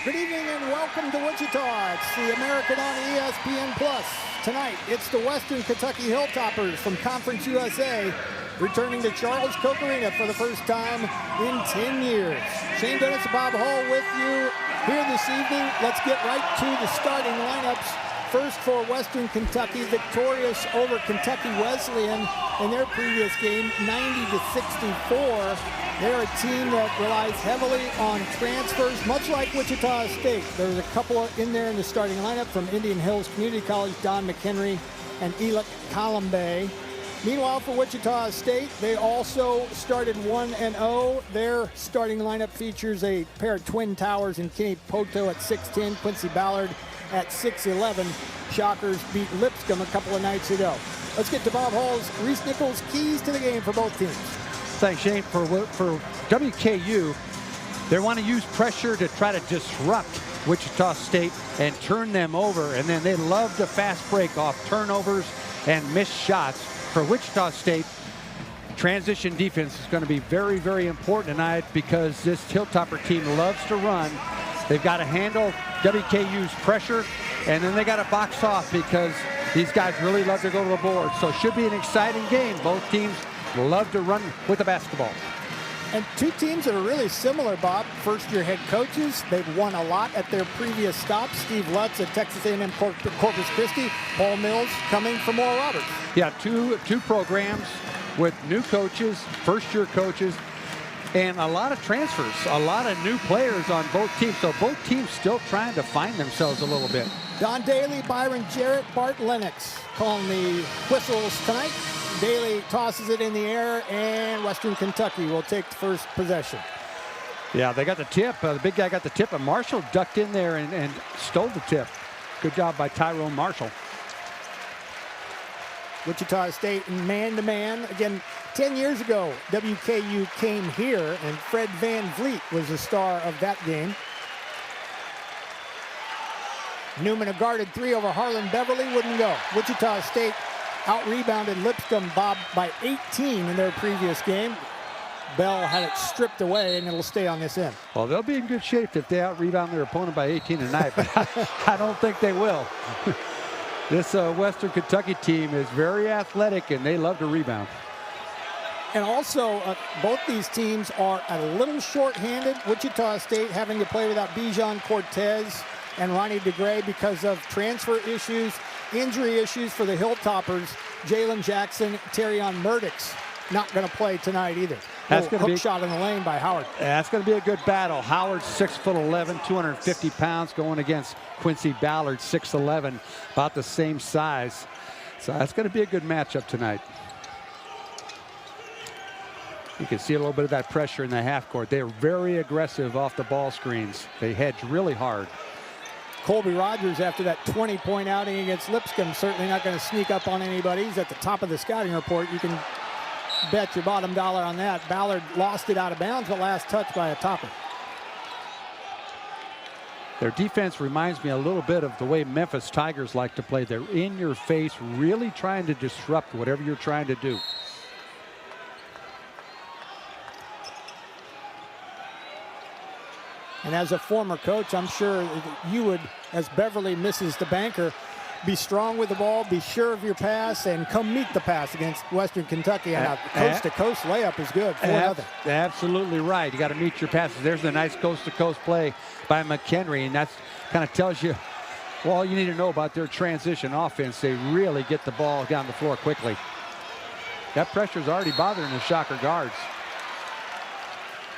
Good evening and welcome to Wichita. It's the American on ESPN+. Tonight, it's the Western Kentucky Hilltoppers from Conference USA returning to Charles Koch Arena for the first time in 10 years. Shane Dennis and Bob Hall with you here this evening. Let's get right to the starting lineups. First for Western Kentucky, victorious over Kentucky Wesleyan in their previous game, 90-64. They're a team that relies heavily on transfers, much like Wichita State. There's a couple in there in the starting lineup from Indian Hills Community College, Don McHenry and Elliot Colombe. Meanwhile, for Wichita State, they also started 1-0. Their starting lineup features a pair of twin towers in Kenny Poto at 6'10", Quincy Ballard at 6'11". Shockers beat Lipscomb a couple of nights ago. Let's get to Bob Hall's Reese Nichols keys to the game for both teams. Thanks, Shane. For WKU, they want to use pressure to try to disrupt Wichita State and turn them over, and then they love to fast break off turnovers and missed shots. For Wichita State, transition defense is going to be very, very important tonight because this Hilltopper team loves to run. They've got to handle WKU's pressure, and then they got to box off because these guys really love to go to the board. So it should be an exciting game. Both teams love to run with the basketball. And two teams that are really similar, Bob. First-year head coaches. They've won a lot at their previous stops. Steve Lutz at Texas A&M Corpus Christi. Paul Mills coming from Oral Roberts. Yeah, two programs with new coaches, first-year coaches, and a lot of transfers, a lot of new players on both teams. So both teams still trying to find themselves a little bit. Don Daly, Byron Jarrett, Bart Lennox calling the whistles tonight. Daly tosses it in the air, and Western Kentucky will take the first possession. Yeah, they got the tip. The big guy got the tip, and Marshall ducked in there and stole the tip. Good job by Tyrone Marshall. Wichita State man-to-man. Again, 10 years ago, WKU came here, and Fred Van Vliet was the star of that game. Newman a guarded three over Harlan Beverly, wouldn't go. Wichita State out-rebounded Lipscomb, Bob, by 18 in their previous game. Bell had it stripped away, and it'll stay on this end. Well, they'll be in good shape if they out-rebound their opponent by 18 tonight, but I don't think they will. This Western Kentucky team is very athletic, and they love to rebound. And also, both these teams are a little short-handed. Wichita State having to play without Bijan Cortez and Ronnie DeGray because of transfer issues, injury issues for the Hilltoppers. Jalen Jackson, Terrion Murdoch's not going to play tonight either. That's going to be a shot in the lane by Howard. That's going to be a good battle. Howard, 6'11", 250 pounds, going against Quincy Ballard, 6'11", about the same size. So that's going to be a good matchup tonight. You can see a little bit of that pressure in the half court. They're very aggressive off the ball screens. They hedge really hard. Colby Rogers, after that 20-point outing against Lipscomb, certainly not going to sneak up on anybody. He's at the top of the scouting report. You can bet your bottom dollar on that. Ballard lost it out of bounds, but last touch by a topper. Their defense reminds me a little bit of the way Memphis Tigers like to play. They're in your face, really trying to disrupt whatever you're trying to do. And as a former coach, I'm sure you would, as Beverly misses the banker, be strong with the ball, be sure of your pass, and come meet the pass against Western Kentucky. And a coast-to-coast layup is good. 4-0. Absolutely right. You got to meet your passes. There's a nice coast-to-coast play by McHenry, and that kind of tells you all you need to know about their transition offense. They really get the ball down the floor quickly. That pressure is already bothering the Shocker guards.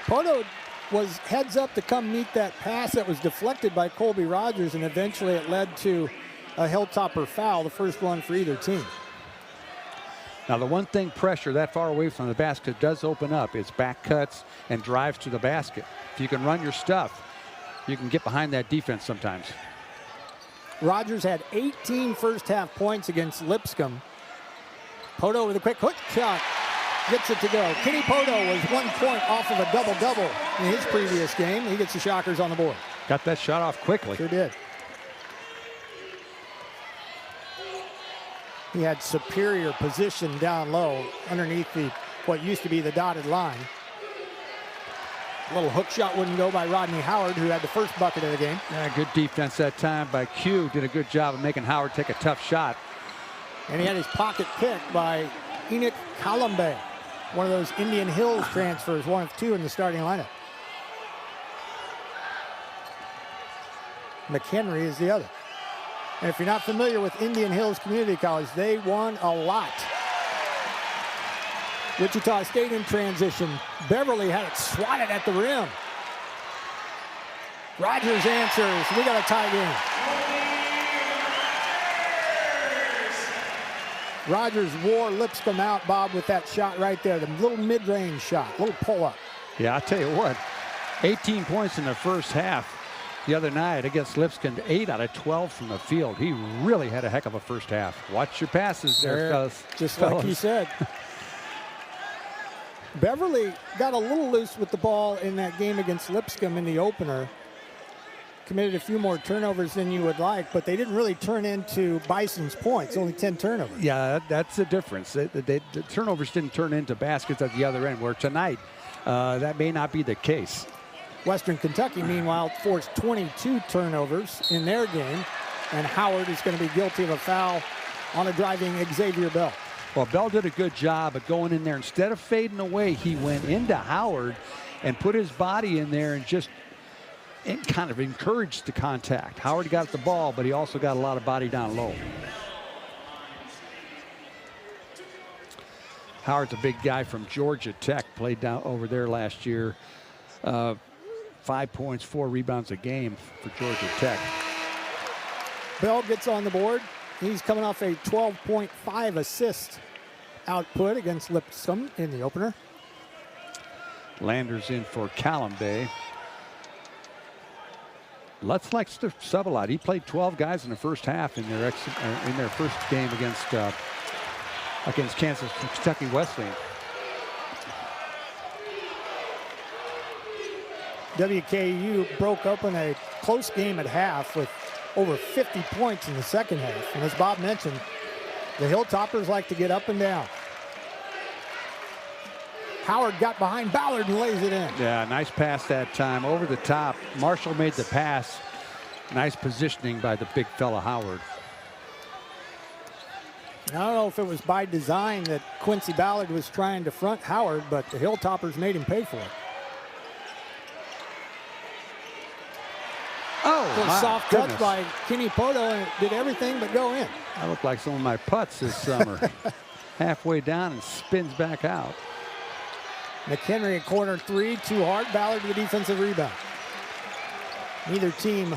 Poto was heads up to come meet that pass that was deflected by Colby Rogers, and eventually it led to a Hilltopper foul, the first one for either team. Now, the one thing pressure that far away from the basket does open up is back cuts and drives to the basket. If you can run your stuff, you can get behind that defense sometimes. Rogers had 18 first-half points against Lipscomb. Poto with a quick hook shot. Gets it to go. Kenny Poto was 1 point off of a double-double in his previous game. He gets the Shockers on the board. Got that shot off quickly. Sure did. He had superior position down low underneath what used to be the dotted line. A little hook shot wouldn't go by Rodney Howard, who had the first bucket of the game. Yeah, good defense that time by Q. Did a good job of making Howard take a tough shot. And he had his pocket picked by Enoch Kalambe, one of those Indian Hills transfers, one of two in the starting lineup. McHenry is the other. And if you're not familiar with Indian Hills Community College, they won a lot. Wichita State in transition. Beverly had it swatted at the rim. Rogers answers. We got a tie game. Rogers wore Lipscomb out, Bob, with that shot right there. The little mid-range shot, little pull-up. Yeah, I'll tell you what. 18 points in the first half the other night against Lipscomb. 8 out of 12 from the field. He really had a heck of a first half. Watch your passes there, fellas. Just like he said. Beverly got a little loose with the ball in that game against Lipscomb in the opener. Committed a few more turnovers than you would like, but they didn't really turn into Bison's points, only 10 turnovers. Yeah, that's the difference. The turnovers didn't turn into baskets at the other end, where tonight that may not be the case. Western Kentucky, meanwhile, forced 22 turnovers in their game, and Howard is going to be guilty of a foul on a driving Xavier Bell. Well, Bell did a good job of going in there. Instead of fading away, he went into Howard and put his body in there and just kind of encouraged the contact. Howard got the ball, but he also got a lot of body down low. Howard's a big guy from Georgia Tech, played down over there last year. 5 points, 4 rebounds a game for Georgia Tech. Bell gets on the board. He's coming off a 12.5 assist output against Lipscomb in the opener. Landers in for Kalambe. Lutz likes to sub a lot. He played 12 guys in the first half in their first game against Kentucky Wesleyan. WKU broke open a close game at half with over 50 points in the second half. And as Bob mentioned, the Hilltoppers like to get up and down. Howard got behind Ballard and lays it in. Yeah, nice pass that time over the top. Marshall made the pass. Nice positioning by the big fella Howard. I don't know if it was by design that Quincy Ballard was trying to front Howard, but the Hilltoppers made him pay for it. Oh, soft touch by Kenny Poto, and it did everything but go in. I look like some of my putts this summer. Halfway down and spins back out. McHenry in corner 3, too hard. Ballard with the defensive rebound. Neither team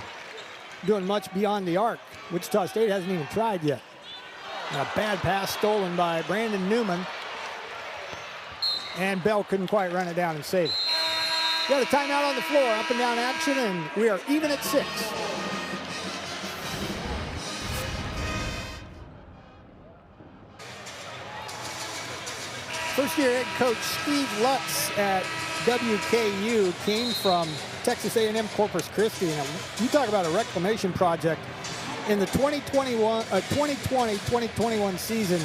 doing much beyond the arc. Wichita State hasn't even tried yet. And a bad pass stolen by Brandon Newman. And Bell couldn't quite run it down and save it. Got a timeout on the floor, up and down action, and we are even at 6. First-year head coach Steve Lutz at WKU came from Texas A&M Corpus Christi. And you talk about a reclamation project. In the 2020-2021 season,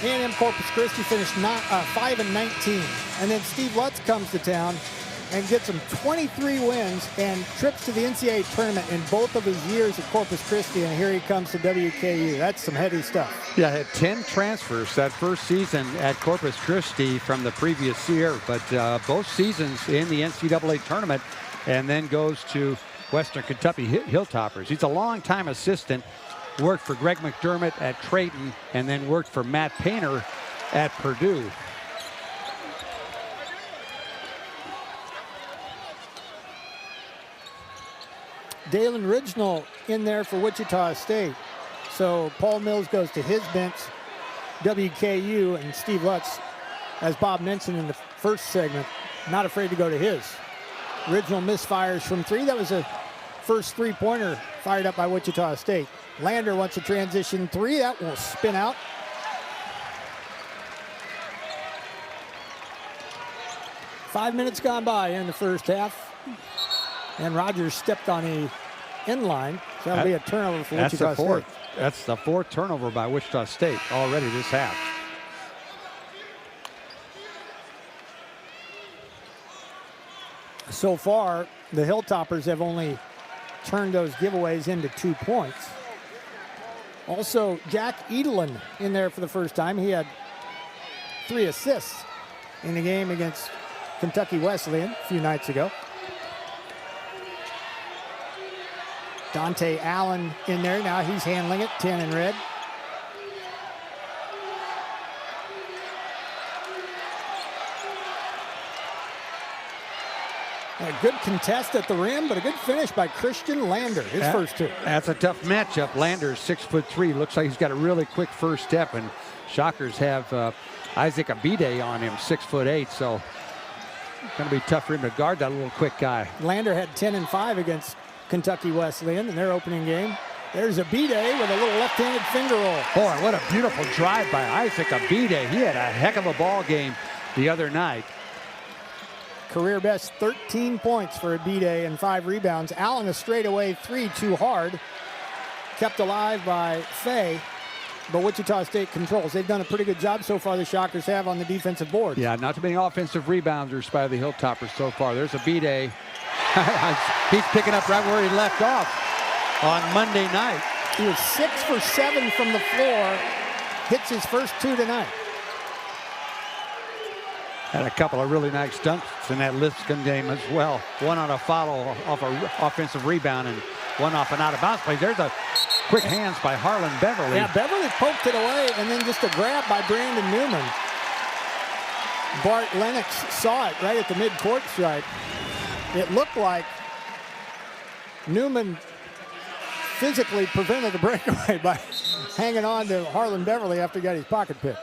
A&M Corpus Christi finished 5-19. And then Steve Lutz comes to town and gets them 23 wins and trips to the NCAA tournament in both of his years at Corpus Christi, and here he comes to WKU. That's some heady stuff. Yeah, had 10 transfers that first season at Corpus Christi from the previous year, but both seasons in the NCAA tournament, and then goes to Western Kentucky Hilltoppers. He's a longtime assistant, worked for Greg McDermott at Creighton, and then worked for Matt Painter at Purdue. Dalen Ridgenell in there for Wichita State. So Paul Mills goes to his bench. WKU and Steve Lutz, as Bob mentioned in the first segment, not afraid to go to his. Ridgenell misfires from 3. That was a first three-pointer fired up by Wichita State. Lander wants a transition 3. That will spin out. Five minutes gone by in the first half. And Rogers stepped on a inline. So that'll be a turnover for Wichita State. That's the 4th turnover by Wichita State already this half. So far, the Hilltoppers have only turned those giveaways into 2 points. Also, Jack Edelin in there for the first time. He had 3 assists in the game against Kentucky Wesleyan a few nights ago. Dante Allen in there now. He's handling it, 10 in red. A good contest at the rim, but a good finish by Christian Lander, his first 2. That's a tough matchup. Lander's 6'3". Looks like he's got a really quick first step, and Shockers have Isaac Abide on him, 6'8". So it's going to be tough for him to guard that little quick guy. Lander had 10 and 5 against Kentucky Wesleyan in their opening game. There's Abide with a little left-handed finger roll. Boy, what a beautiful drive by Isaac Abide. He had a heck of a ball game the other night. Career best 13 points for Abide and 5 rebounds. Allen a straightaway 3 too hard. Kept alive by Fay, but Wichita State controls. They've done a pretty good job so far, the Shockers have, on the defensive board. Yeah, not too many offensive rebounders by the Hilltoppers so far. There's Abide. He's picking up right where he left off on Monday night. He was 6 for 7 from the floor. Hits his first 2 tonight. Had a couple of really nice dunks in that Lipscomb game as well. One on a foul off an offensive rebound and one off an out-of-bounds play. There's a quick hands by Harlan Beverly. Yeah, Beverly poked it away, and then just a grab by Brandon Newman. Bart Lennox saw it right at the midcourt stripe. It looked like Newman physically prevented the breakaway by hanging on to Harlan Beverly after he got his pocket picked.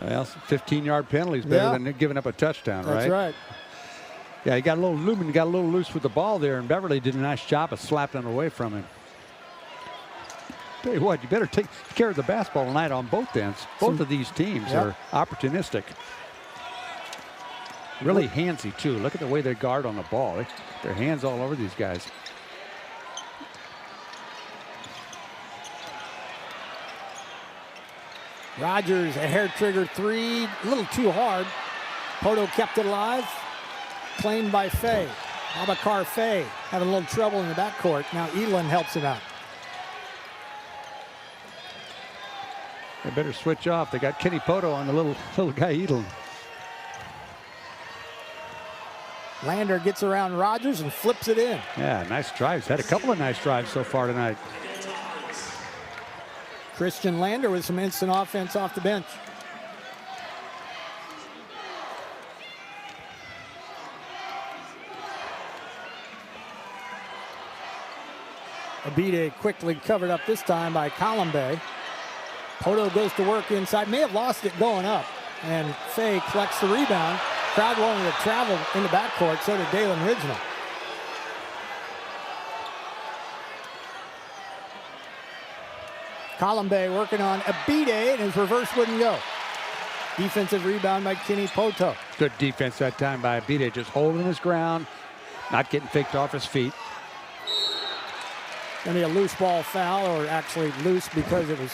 Well, 15-yard penalties better than giving up a touchdown, right? That's right. Yeah, he got a little Newman got a little loose with the ball there, and Beverly did a nice job of slapping it away from him. Tell you what, you better take care of the basketball tonight on both ends. Both of these teams are opportunistic. Really handsy, too. Look at the way they guard on the ball. Their hands all over these guys. Rogers, a hair-trigger 3, a little too hard. Poto kept it alive. Claimed by Fay. Abakar Fay having a little trouble in the backcourt. Now Edelin helps him out. They better switch off. They got Kenny Poto on the little guy Edelin. Lander gets around Rogers and flips it in. Yeah, nice drives. Had a couple of nice drives so far tonight. Christian Lander with some instant offense off the bench. Abide quickly covered up this time by Colombe. Poto goes to work inside. May have lost it going up. And Fay collects the rebound. Crowd wanted to travel in the backcourt. So did Dalen Ridgenell. Colombe working on Abide, and his reverse wouldn't go. Defensive rebound by Kenny Poto. Good defense that time by Abide, just holding his ground, not getting faked off his feet. Gonna be a loose ball foul, or actually loose because it was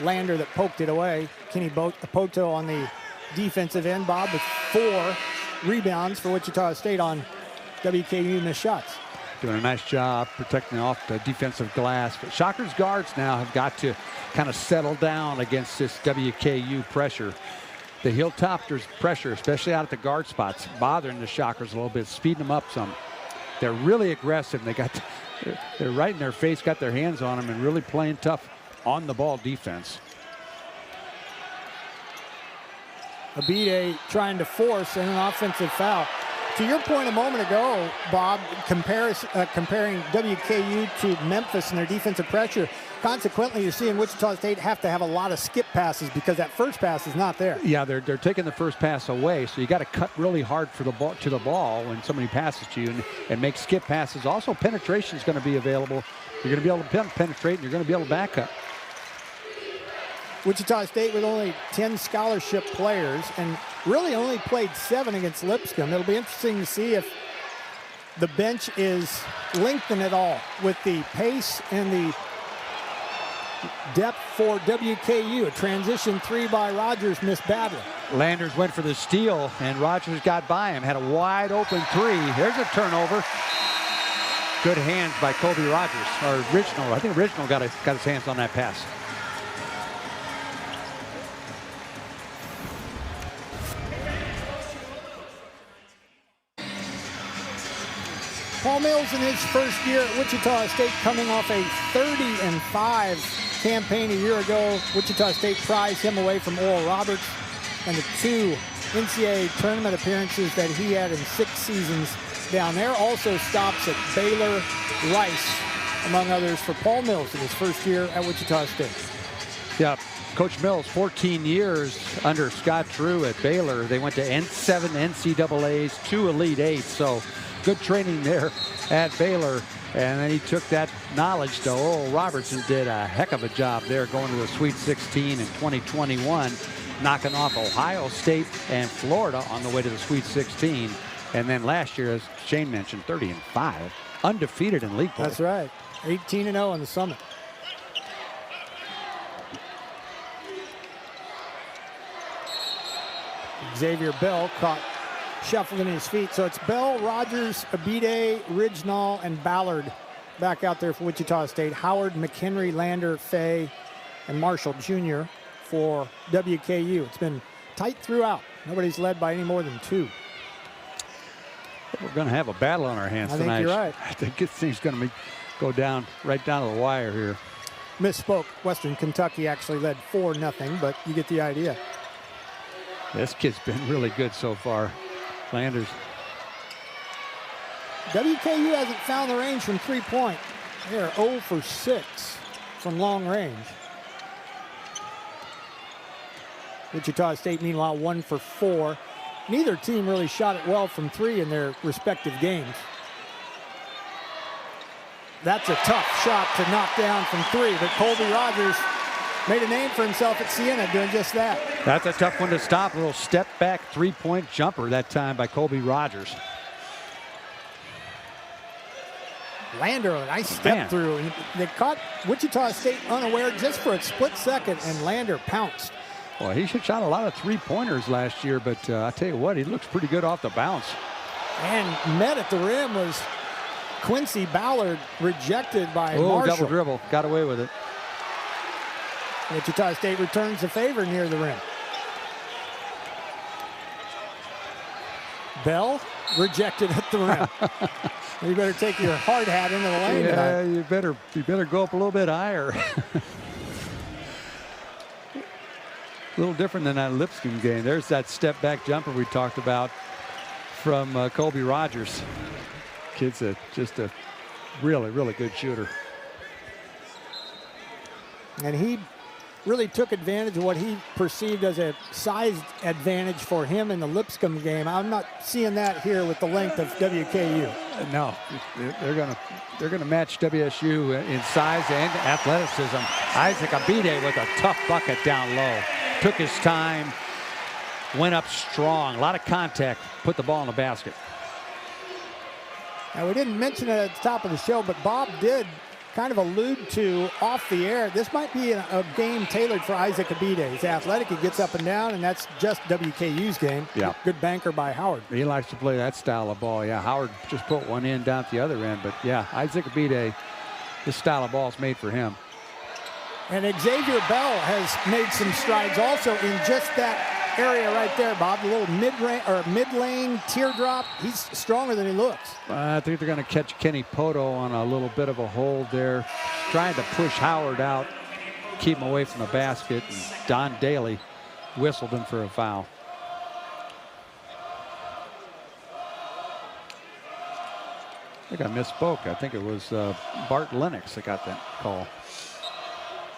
Lander that poked it away. Kenny Poto on the defensive end, Bob, with 4 rebounds for Wichita State on WKU missed shots. Doing a nice job protecting off the defensive glass. But Shockers guards now have got to kind of settle down against this WKU pressure. The Hilltoppers pressure, especially out at the guard spots, bothering the Shockers a little bit, speeding them up some. They're really aggressive. They're right in their face, got their hands on them, and really playing tough on the ball defense. Abide trying to force an offensive foul. To your point a moment ago, Bob, comparing WKU to Memphis and their defensive pressure, consequently, you're seeing Wichita State have to have a lot of skip passes because that first pass is not there. Yeah, they're taking the first pass away, so you got to cut really hard for the ball when somebody passes to you and make skip passes. Also, penetration is going to be available. You're going to be able to penetrate, and you're going to be able to back up. Wichita State with only 10 scholarship players and really only played 7 against Lipscomb. It'll be interesting to see if the bench is lengthened at all with the pace and the Depth for WKU. A transition three by Rogers missed badly. Landers went for the steal, and Rogers got by him. Had a wide open three. There's a turnover. Good hands by Colby Rogers. Or Original. I think Original got his hands on that pass. Paul Mills in his first year at Wichita State, coming off a 30-5 campaign a year ago. Wichita State prized him away from Oral Roberts, and the 2 NCAA tournament appearances that he had in 6 seasons down there. Also stops at Baylor, Rice, among others, for Paul Mills in his first year at Wichita State. Yeah, Coach Mills, 14 years under Scott Drew at Baylor. They went to 7 NCAAs, 2 Elite 8, so good training there at Baylor. And then he took that knowledge to Oral Roberts and did a heck of a job there, going to the Sweet 16 in 2021, knocking off Ohio State and Florida on the way to the Sweet 16. And then last year, as Shane mentioned, 30-5, undefeated in league play. That's right, 18-0 in the Summit. Xavier Bell caught shuffling his feet. So it's Bell, Rogers, Abide, Ridgenall, and Ballard back out there for Wichita State. Howard, McHenry, Lander, Fay, and Marshall Jr. for WKU. It's been tight throughout. Nobody's led by any more than 2. We're going to have a battle on our hands tonight. I think you're right. I think this thing's going to go down right down to the wire here. Misspoke. Western Kentucky actually led 4-0, but you get the idea. This kid's been really good so far. Landers. WKU hasn't found the range from 3-point. They're 0 for 6 from long range. Wichita State, meanwhile, 1 for 4. Neither team really shot it well from 3 in their respective games. That's a tough shot to knock down from 3, but Colby Rogers made a name for himself at Siena doing just that. That's a tough one to stop. A little step back 3-point jumper that time by Colby Rogers. Lander, a nice step through. They caught Wichita State unaware just for a split second, and Lander pounced. Well, he shot a lot of 3-pointers last year, but I tell you what, he looks pretty good off the bounce. And met at the rim was Quincy Ballard, rejected by Marshall. Double dribble, got away with it. Wichita State returns the favor near the rim. Bell rejected at the rim. You better take your hard hat into the lane yeah, tonight. you better go up a little bit higher. A little different than that Lipscomb game. There's that step back jumper we talked about from Colby Rogers. Kid's just a really, really good shooter. And he really took advantage of what he perceived as a size advantage for him in the Lipscomb game. I'm not seeing that here with the length of WKU. No, they're gonna match WSU in size and athleticism. Isaac Abide with a tough bucket down low. Took his time, went up strong, a lot of contact, put the ball in the basket. Now, we didn't mention it at the top of the show, but Bob did kind of allude to off the air. This might be a game tailored for Isaac Abide. He's athletic, he gets up and down, and that's just WKU's game. Yeah. Good banker by Howard. He likes to play that style of ball. Yeah, Howard just put one in down at the other end, but yeah, Isaac Abide, this style of ball is made for him. And Xavier Bell has made some strides also in just that area right there, Bob. A little mid-lane teardrop. He's stronger than he looks. I think they're going to catch Kenny Poto on a little bit of a hold there, trying to push Howard out, keep him away from the basket. And Don Daly whistled him for a foul. I think I misspoke. I think it was Bart Lennox that got that call.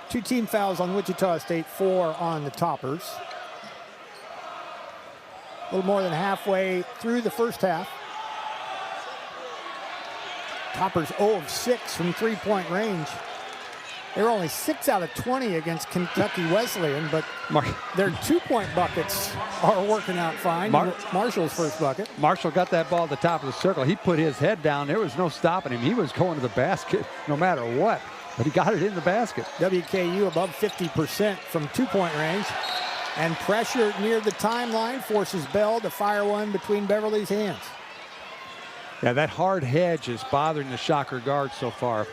2 team fouls on Wichita State, 4 on the Toppers. A little more than halfway through the first half. Toppers 0 of 6 from 3-point range. They were only 6 out of 20 against Kentucky Wesleyan, but their 2-point buckets are working out fine. Marshall's first bucket. Marshall got that ball at the top of the circle. He put his head down. There was no stopping him. He was going to the basket no matter what. but he got it in the basket. WKU above 50% from two-point range. And pressure near the timeline forces Bell to fire one between Beverly's hands. Yeah, that hard hedge is bothering the Shocker guard so far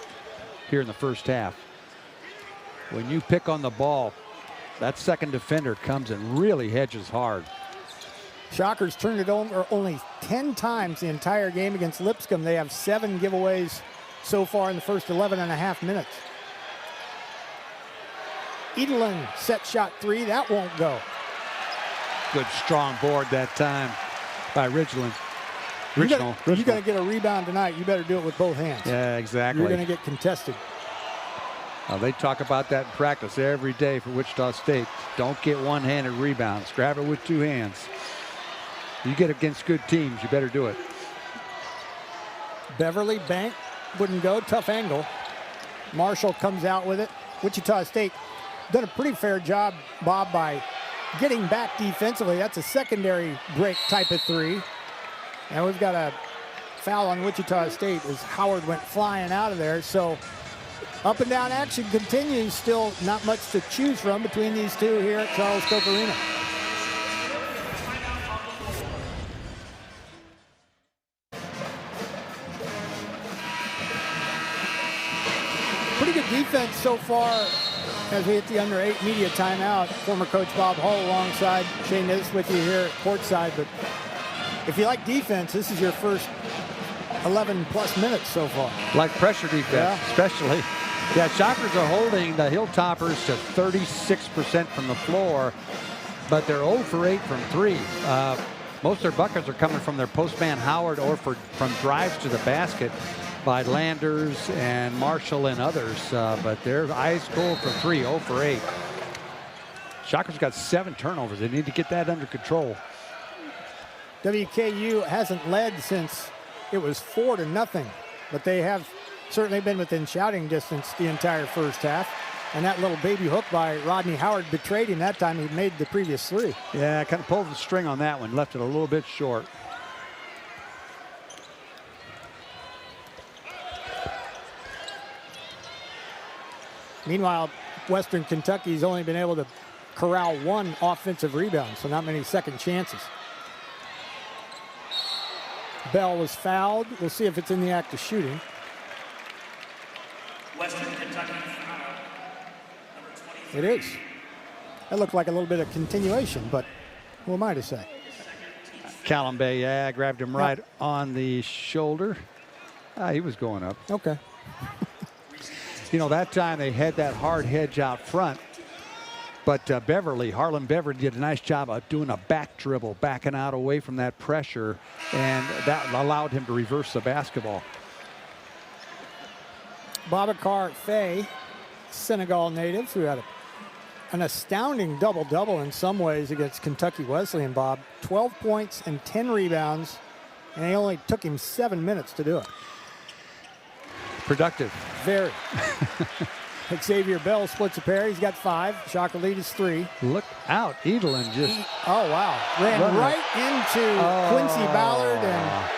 here in the first half. When you pick on the ball, that second defender comes and really hedges hard. Shockers turned it over only 10 times the entire game against Lipscomb. They have 7 giveaways so far in the first 11 and a half minutes. Edelin set shot 3. That won't go. Good strong board that time by Ridgeland. You're going to get a rebound tonight. You better do it with both hands. Yeah, exactly. You're going to get contested. They talk about that in practice every day for Wichita State. Don't get one-handed rebounds. Grab it with 2 hands. You get against good teams, you better do it. Beverly bank wouldn't go. Tough angle. Marshall comes out with it. Wichita State done a pretty fair job, Bob, by getting back defensively. That's a secondary break type of 3. And we've got a foul on Wichita State as Howard went flying out of there. So up and down action continues. Still not much to choose from between these two here at Charles Koch Arena. Pretty good defense so far as we hit the under 8 media timeout. Former coach Bob Hull alongside Shane Nittis with you here at courtside. But if you like defense, this is your first 11 plus minutes so far. Like pressure defense, especially. Yeah, Shockers are holding the Hilltoppers to 36% from the floor, but they're 0 for 8 from 3. Most of their buckets are coming from their postman Howard or from drives to the basket by Landers and Marshall and others, but they're ice cold for 3, 0 for 8. Shockers got 7 turnovers. They need to get that under control. WKU hasn't led since it was 4-0, but they have certainly been within shouting distance the entire first half. And that little baby hook by Rodney Howard betrayed him that time. He made the previous 3. Yeah, kind of pulled the string on that one, left it a little bit short. Meanwhile, Western Kentucky's only been able to corral 1 offensive rebound, so not many second chances. Bell was fouled. We'll see if it's in the act of shooting. Western Kentucky foul, number 23. It is. That looked like a little bit of continuation, but who am I to say? Callum Bay, yeah, grabbed him right on the shoulder. He was going up. Okay. You know, that time they had that hard hedge out front, but Harlan Beverly did a nice job of doing a back dribble, backing out away from that pressure, and that allowed him to reverse the basketball. Babacar Faye, Senegal native, who had an astounding double-double in some ways against Kentucky Wesleyan, Bob. 12 points and 10 rebounds, and it only took him 7 minutes to do it. Productive. Very. Xavier Bell splits a pair. He's got 5. Shocker lead is 3. Look out. Edelin just... Oh, wow. Ran right into Quincy Ballard, and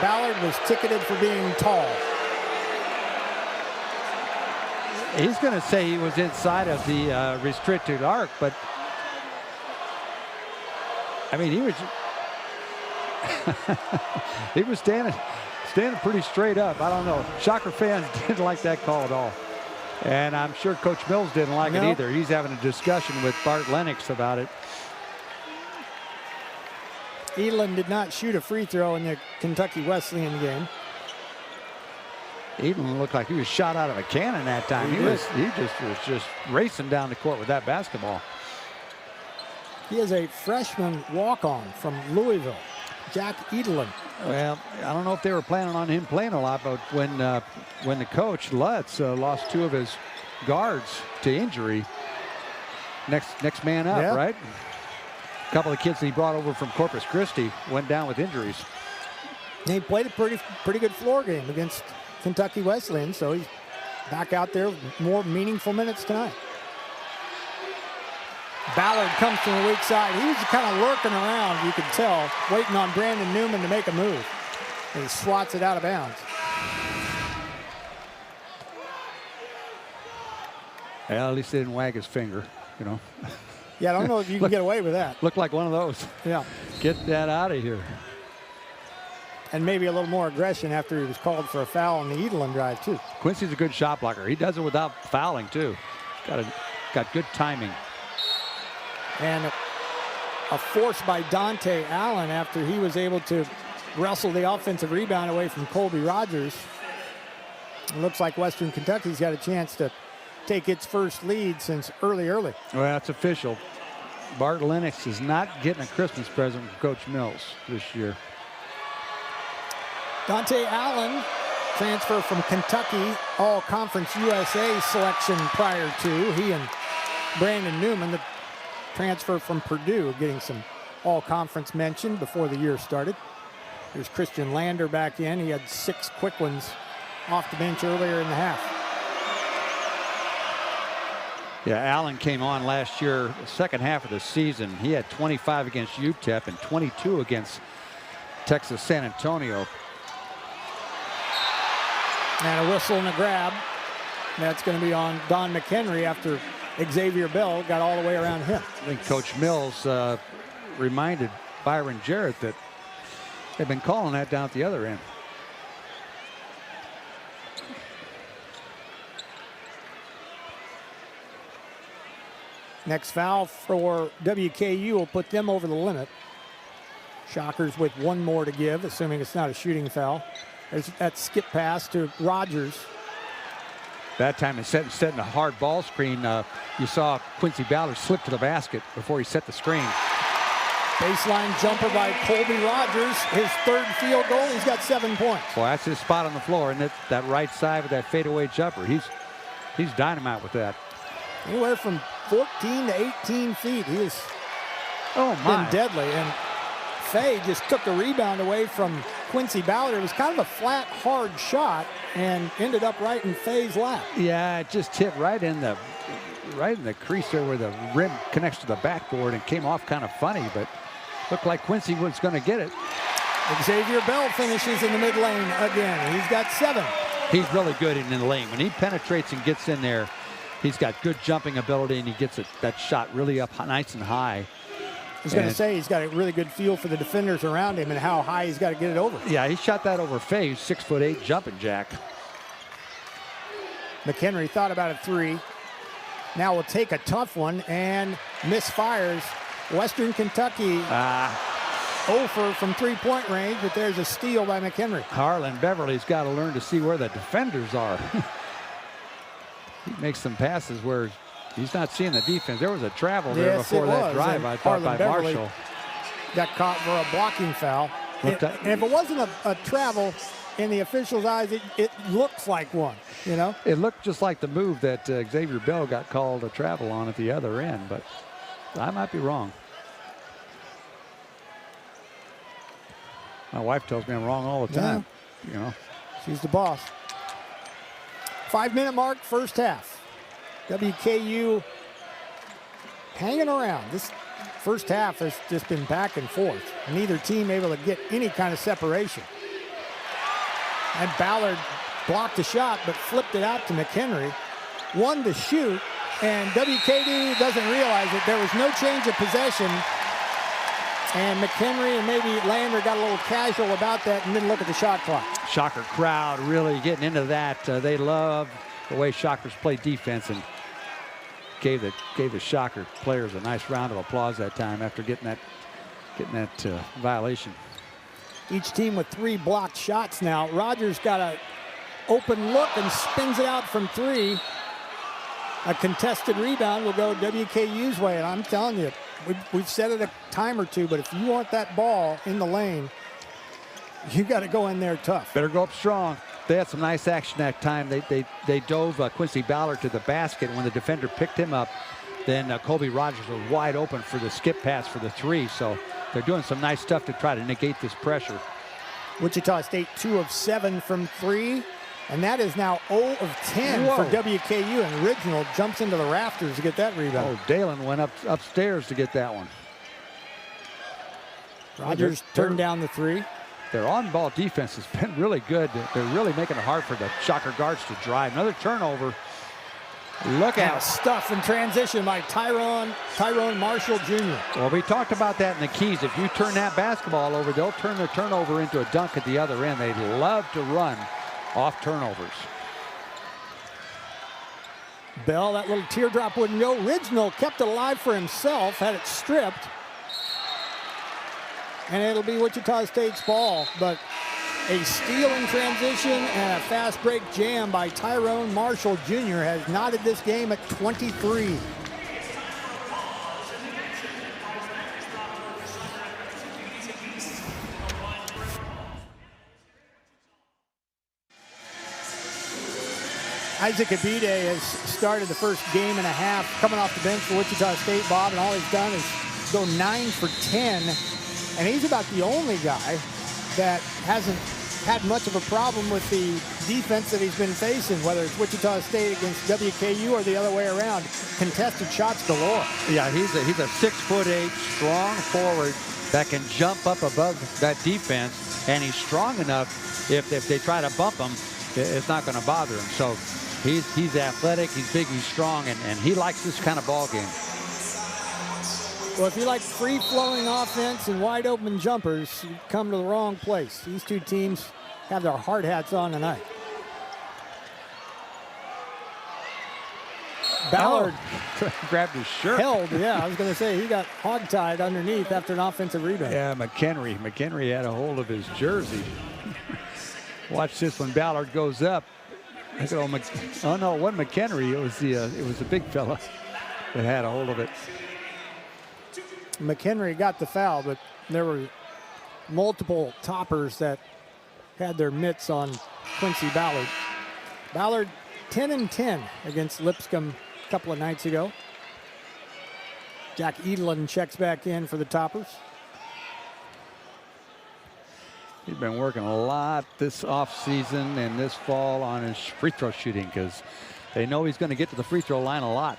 Ballard was ticketed for being tall. He's going to say he was inside of the restricted arc, but I mean, he was standing pretty straight up. I don't know. Shocker fans didn't like that call at all. And I'm sure Coach Mills didn't like it either. He's having a discussion with Bart Lennox about it. Edelin did not shoot a free throw in the Kentucky Wesleyan game. Edelin looked like he was shot out of a cannon that time. He was just racing down the court with that basketball. He is a freshman walk-on from Louisville, Jack Edelin. Well, I don't know if they were planning on him playing a lot, but when the coach Lutz lost 2 of his guards to injury, next man up, right? A couple of kids that he brought over from Corpus Christi went down with injuries. He played a pretty good floor game against Kentucky Wesleyan, so he's back out there with more meaningful minutes tonight. Ballard comes from the weak side. He was kind of lurking around, you could tell, waiting on Brandon Newman to make a move. And he swats it out of bounds. Well, at least he didn't wag his finger, you know. Yeah, I don't know if you can get away with that. Looked like one of those. Yeah. Get that out of here. And maybe a little more aggression after he was called for a foul on the Edelin drive, too. Quincy's a good shot blocker. He does it without fouling, too. Got good timing. And a force by Dante Allen after he was able to wrestle the offensive rebound away from Colby Rogers. It looks like Western Kentucky's got a chance to take its first lead since early. Well, that's official. Bart Lennox is not getting a Christmas present from Coach Mills this year. Dante Allen, transfer from Kentucky, All-Conference USA selection prior to. He and Brandon Newman, the transfer from Purdue, getting some All-Conference mention before the year started. There's Christian Lander back in. He had 6 quick ones off the bench earlier in the half. Yeah, Allen came on last year, the second half of the season. He had 25 against UTEP and 22 against Texas San Antonio. And a whistle and a grab. That's going to be on Don McHenry after Xavier Bell got all the way around him. I think Coach Mills reminded Byron Jarrett that they've been calling that down at the other end. Next foul for WKU will put them over the limit. Shockers with 1 more to give, assuming it's not a shooting foul. There's that skip pass to Rogers. That time instead of a hard ball screen, you saw Quincy Ballard slip to the basket before he set the screen. Baseline jumper by Colby Rogers. His 3rd field goal. He's got 7 points. Well, that's his spot on the floor, and that right side with that fadeaway jumper. He's dynamite with that. Anywhere from 14 to 18 feet. He has been deadly. And Fay just took the rebound away from Quincy Ballard. It was kind of a flat, hard shot and ended up right in Fay's lap. Yeah, it just hit right in the crease there where the rim connects to the backboard and came off kind of funny, but looked like Quincy was going to get it. Xavier Bell finishes in the mid lane again. He's got 7. He's really good in the lane. When he penetrates and gets in there, he's got good jumping ability, and he gets that shot really up nice and high. I was going to say, he's got a really good feel for the defenders around him and how high he's got to get it over. Yeah, he shot that over Fay, 6'8" jumping jack. McHenry thought about a 3. Now will take a tough one and misfires. Western Kentucky over from 3-point range, but there's a steal by McHenry. Harlan Beverly's got to learn to see where the defenders are. He makes some passes where he's not seeing the defense. There was a travel there before that drive, I thought, by Marshall. Got caught for a blocking foul. And if it wasn't a travel, in the officials' eyes, it looks like one, you know? It looked just like the move that Xavier Bell got called a travel on at the other end, but I might be wrong. My wife tells me I'm wrong all the time, you know. She's the boss. 5-minute mark, first half. WKU hanging around. This first half has just been back and forth. Neither team able to get any kind of separation. And Ballard blocked the shot, but flipped it out to McHenry. 1 to shoot, and WKU doesn't realize it. There was no change of possession. And McHenry and maybe Lander got a little casual about that and didn't look at the shot clock. Shocker crowd really getting into that. They love the way Shockers play defense, and gave the Shocker players a nice round of applause that time after getting that violation. Each team with 3 blocked shots now. Rogers got an open look and spins it out from 3. A contested rebound will go WKU's way, and I'm telling you, we've said it a time or two, but if you want that ball in the lane, you got to go in there tough. Better go up strong. They had some nice action that time. They dove Quincy Ballard to the basket. When the defender picked him up, then Colby Rogers was wide open for the skip pass for the 3. So they're doing some nice stuff to try to negate this pressure. Wichita State 2 of 7 from 3. And that is now 0 of 10 for WKU. And Reginald jumps into the rafters to get that rebound. Oh, Dalen went upstairs to get that one. Rogers turned down the 3. Their on-ball defense has been really good. They're really making it hard for the Shocker guards to drive. Another turnover. Look And out. a stuff in transition by Tyrone Marshall Jr. Well, we talked about that in the Keys. If you turn that basketball over, they'll turn the turnover into a dunk at the other end. They love to run off turnovers. Bell, that little teardrop wouldn't go. Ridgenell kept it alive for himself, had it stripped. And it'll be Wichita State's ball, but a steal in transition and a fast break jam by Tyrone Marshall Jr. has knotted this game at 23. Isaac Abide has started the first game and a half coming off the bench for Wichita State, Bob, and all he's done is go 9 for 10. And he's about the only guy that hasn't had much of a problem with the defense that he's been facing, whether it's Wichita State against WKU or the other way around. Contested shots galore. Yeah, he's a 6'8", strong forward that can jump up above that defense, and he's strong enough if they try to bump him, it's not going to bother him. So he's athletic, he's big, he's strong, and he likes this kind of ball game. Well, if you like free-flowing offense and wide-open jumpers, you come to the wrong place. These two teams have their hard hats on tonight. Ballard grabbed his shirt. held, yeah, I was going to say he got hog-tied underneath after an offensive rebound. Yeah, McHenry had a hold of his jersey. Watch this when Ballard goes up. Look at oh no, it wasn't McHenry. It was the big fella that had a hold of it. McHenry got the foul, but there were multiple toppers that had their mitts on Quincy Ballard. Ballard 10-10 against Lipscomb a couple of nights ago. Jack Edelin checks back in for the Toppers. He's been working a lot this offseason and this fall on his free throw shooting because they know he's going to get to the free throw line a lot.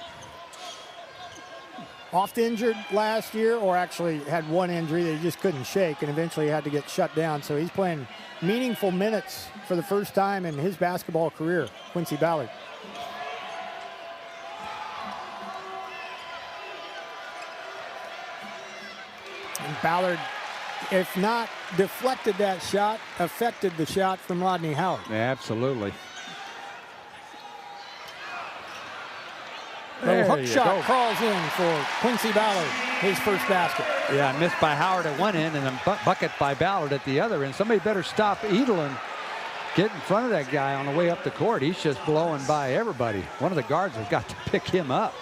Oft injured last year, or actually had one injury that he just couldn't shake and eventually had to get shut down. So he's playing meaningful minutes for the first time in his basketball career, Quincy Ballard. And Ballard, if not deflected that shot, affected the shot from Rodney Howard. Absolutely. The hook shot calls in for Quincy Ballard, his first basket. Yeah, missed by Howard at one end and a bucket by Ballard at the other end. Somebody better stop Edelin. Get in front of that guy on the way up the court. He's just blowing by everybody. One of the guards has got to pick him up.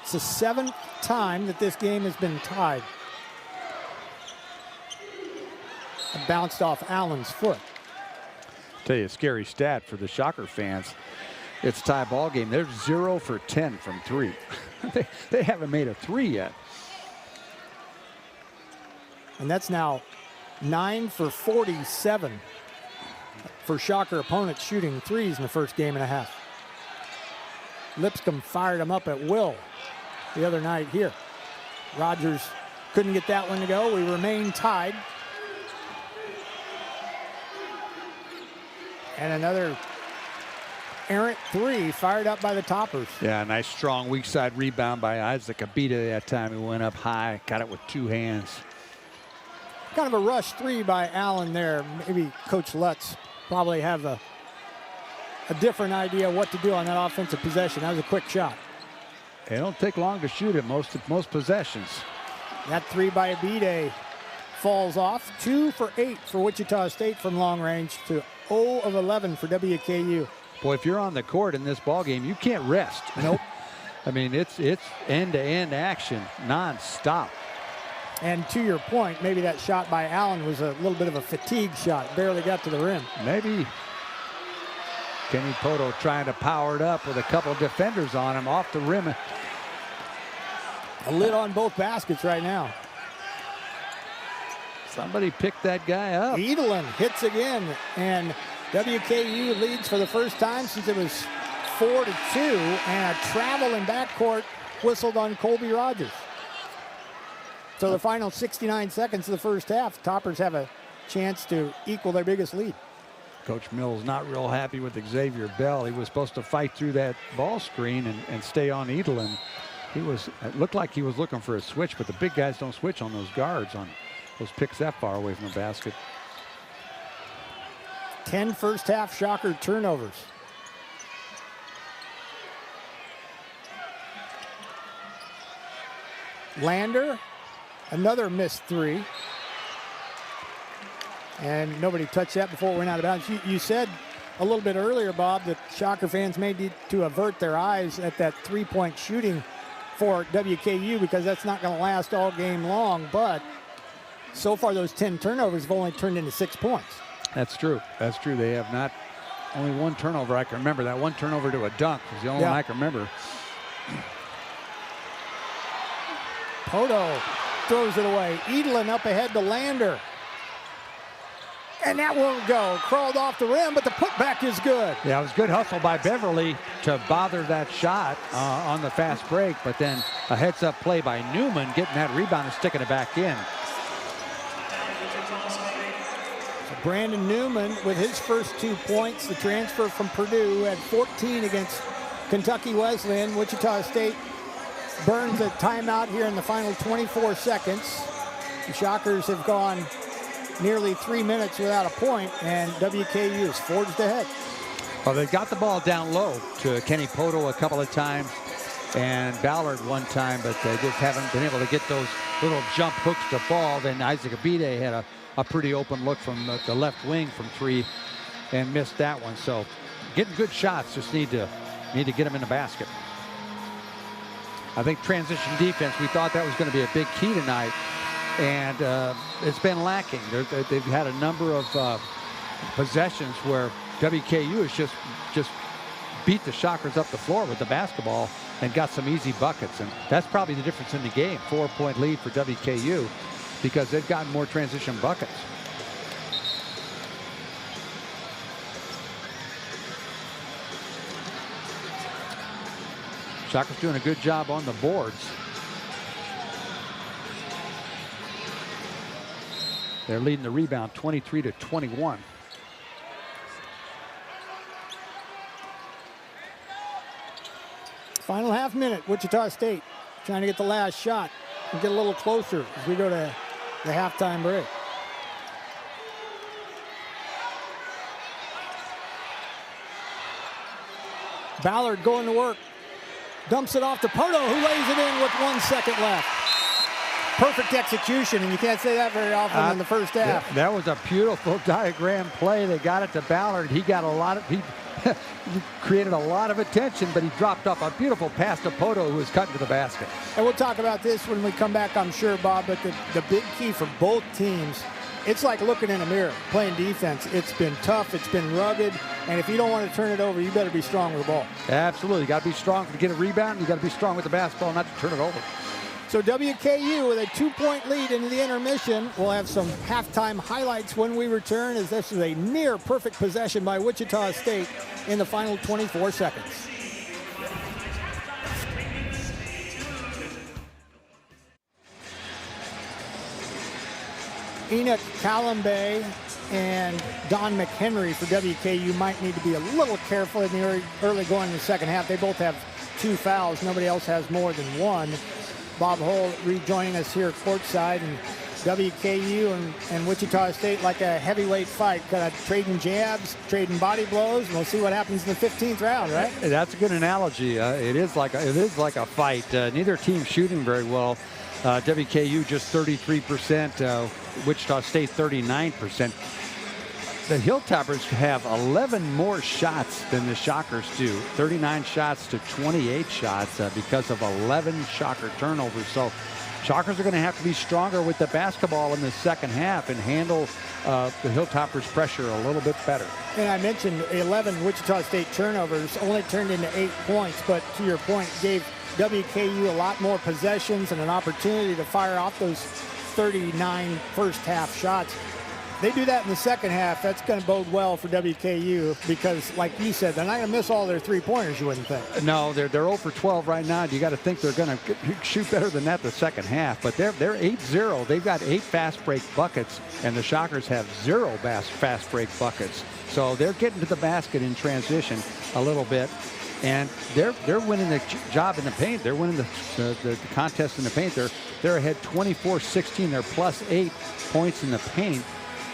It's the seventh time that this game has been tied. It bounced off Allen's foot. Tell you a scary stat for the Shocker fans. It's tie ball game. They're 0 for 10 from three. they haven't made a three yet. And that's now 9 for 47 for Shocker opponents shooting threes in the first game and a half. Lipscomb fired him up at will the other night here. Rogers couldn't get that one to go. We remain tied. And another errant three fired up by the Toppers. Yeah, nice strong weak side rebound by Isaac Abide that time. He went up high, got it with two hands. Kind of a rush three by Allen there. Maybe Coach Lutz probably have a different idea what to do on that offensive possession. That was a quick shot. It don't take long to shoot it most possessions. That three by Abide falls off. 2 for 8 for Wichita State from long range to 0 of 11 for WKU. Boy, if you're on the court in this ball game, you can't rest. Nope. I mean, it's end-to-end action, non-stop. And to your point, maybe that shot by Allen was a little bit of a fatigue shot. Barely got to the rim. Maybe Kenny Poto trying to power it up with a couple of defenders on him off the rim. A lid on both baskets right now. Somebody picked that guy up. Edelin hits again, and WKU leads for the first time since it was 4-2, and a travel in backcourt whistled on Colby Rogers. So the final 69 seconds of the first half, Toppers have a chance to equal their biggest lead. Coach Mills not real happy with Xavier Bell. He was supposed to fight through that ball screen and stay on Edel, and it looked like he was looking for a switch, but the big guys don't switch on those guards on those picks that far away from the basket. 10 first half Shocker turnovers. Lander, another missed three. And nobody touched that before it went out of bounds. You said a little bit earlier, Bob, that Shocker fans may need to avert their eyes at that three-point shooting for WKU because that's not going to last all game long. But so far, those 10 turnovers have only turned into 6 points. That's true. That's true. They have not only one turnover I can remember. That one turnover to a dunk was the only one I can remember. Poto throws it away. Edelin up ahead to Lander. And that won't go. Crawled off the rim, but the putback is good. Yeah, it was good hustle by Beverly to bother that shot on the fast break, but then a heads-up play by Newman getting that rebound and sticking it back in. So Brandon Newman with his first 2 points, the transfer from Purdue, had 14 against Kentucky Wesleyan. Wichita State burns a timeout here in the final 24 seconds. The Shockers have gone nearly 3 minutes without a point, and WKU is forged ahead. Well, they got the ball down low to Kenny Poto a couple of times and Ballard one time, but they just haven't been able to get those little jump hooks to fall. Then Isaac Abide had a pretty open look from the left wing from three and missed that one. So getting good shots, just need to get them in the basket. I think transition defense, we thought that was going to be a big key tonight, and it's been lacking. They've had a number of possessions where WKU has just beat the Shockers up the floor with the basketball and got some easy buckets, and that's probably the difference in the game. 4-point lead for WKU because they've gotten more transition buckets. Shockers doing a good job on the boards. They're leading the rebound 23-21. Final half minute, Wichita State trying to get the last shot and get a little closer as we go to the halftime break. Ballard going to work. Dumps it off to Poto, who lays it in with 1 second left. Perfect execution, and you can't say that very often in the first half. That was a beautiful diagram play. They got it to Ballard. He got a lot of, he created a lot of attention, but he dropped off a beautiful pass to Poto, who was cutting to the basket. And we'll talk about this when we come back, I'm sure, Bob, but the big key for both teams, it's like looking in a mirror, playing defense. It's been tough, it's been rugged, and if you don't want to turn it over, you better be strong with the ball. Absolutely. You got to be strong to get a rebound. You got to be strong with the basketball, not to turn it over. So WKU with a 2-point lead into the intermission. We'll have some halftime highlights when we return, as this is a near perfect possession by Wichita State in the final 24 seconds. Enoch Kalambe and Don McHenry for WKU might need to be a little careful in the early going in the second half. They both have 2 fouls. Nobody else has more than 1. Bob Hull rejoining us here courtside, and WKU and Wichita State like a heavyweight fight, kind of trading jabs, trading body blows, and we'll see what happens in the 15th round, right? That's a good analogy. It is like a fight. Neither team shooting very well. WKU just 33%, Wichita State 39%. The Hilltoppers have 11 more shots than the Shockers do. 39 shots to 28 shots because of 11 Shocker turnovers. So Shockers are going to have to be stronger with the basketball in the second half and handle the Hilltoppers' pressure a little bit better. And I mentioned 11 Wichita State turnovers only turned into 8 points, but to your point, gave WKU a lot more possessions and an opportunity to fire off those 39 first half shots. They do that in the second half. That's going to bode well for WKU because, like you said, they're not going to miss all their three-pointers, you wouldn't think. No, they're 0 for 12 right now. You got to think they're going to shoot better than that the second half. But they're 8-0. They've got 8 fast break buckets, and the Shockers have 0 fast break buckets. So they're getting to the basket in transition a little bit. And they're winning the job in the paint. They're winning the contest in the paint. They're ahead 24-16. They're plus 8 points in the paint.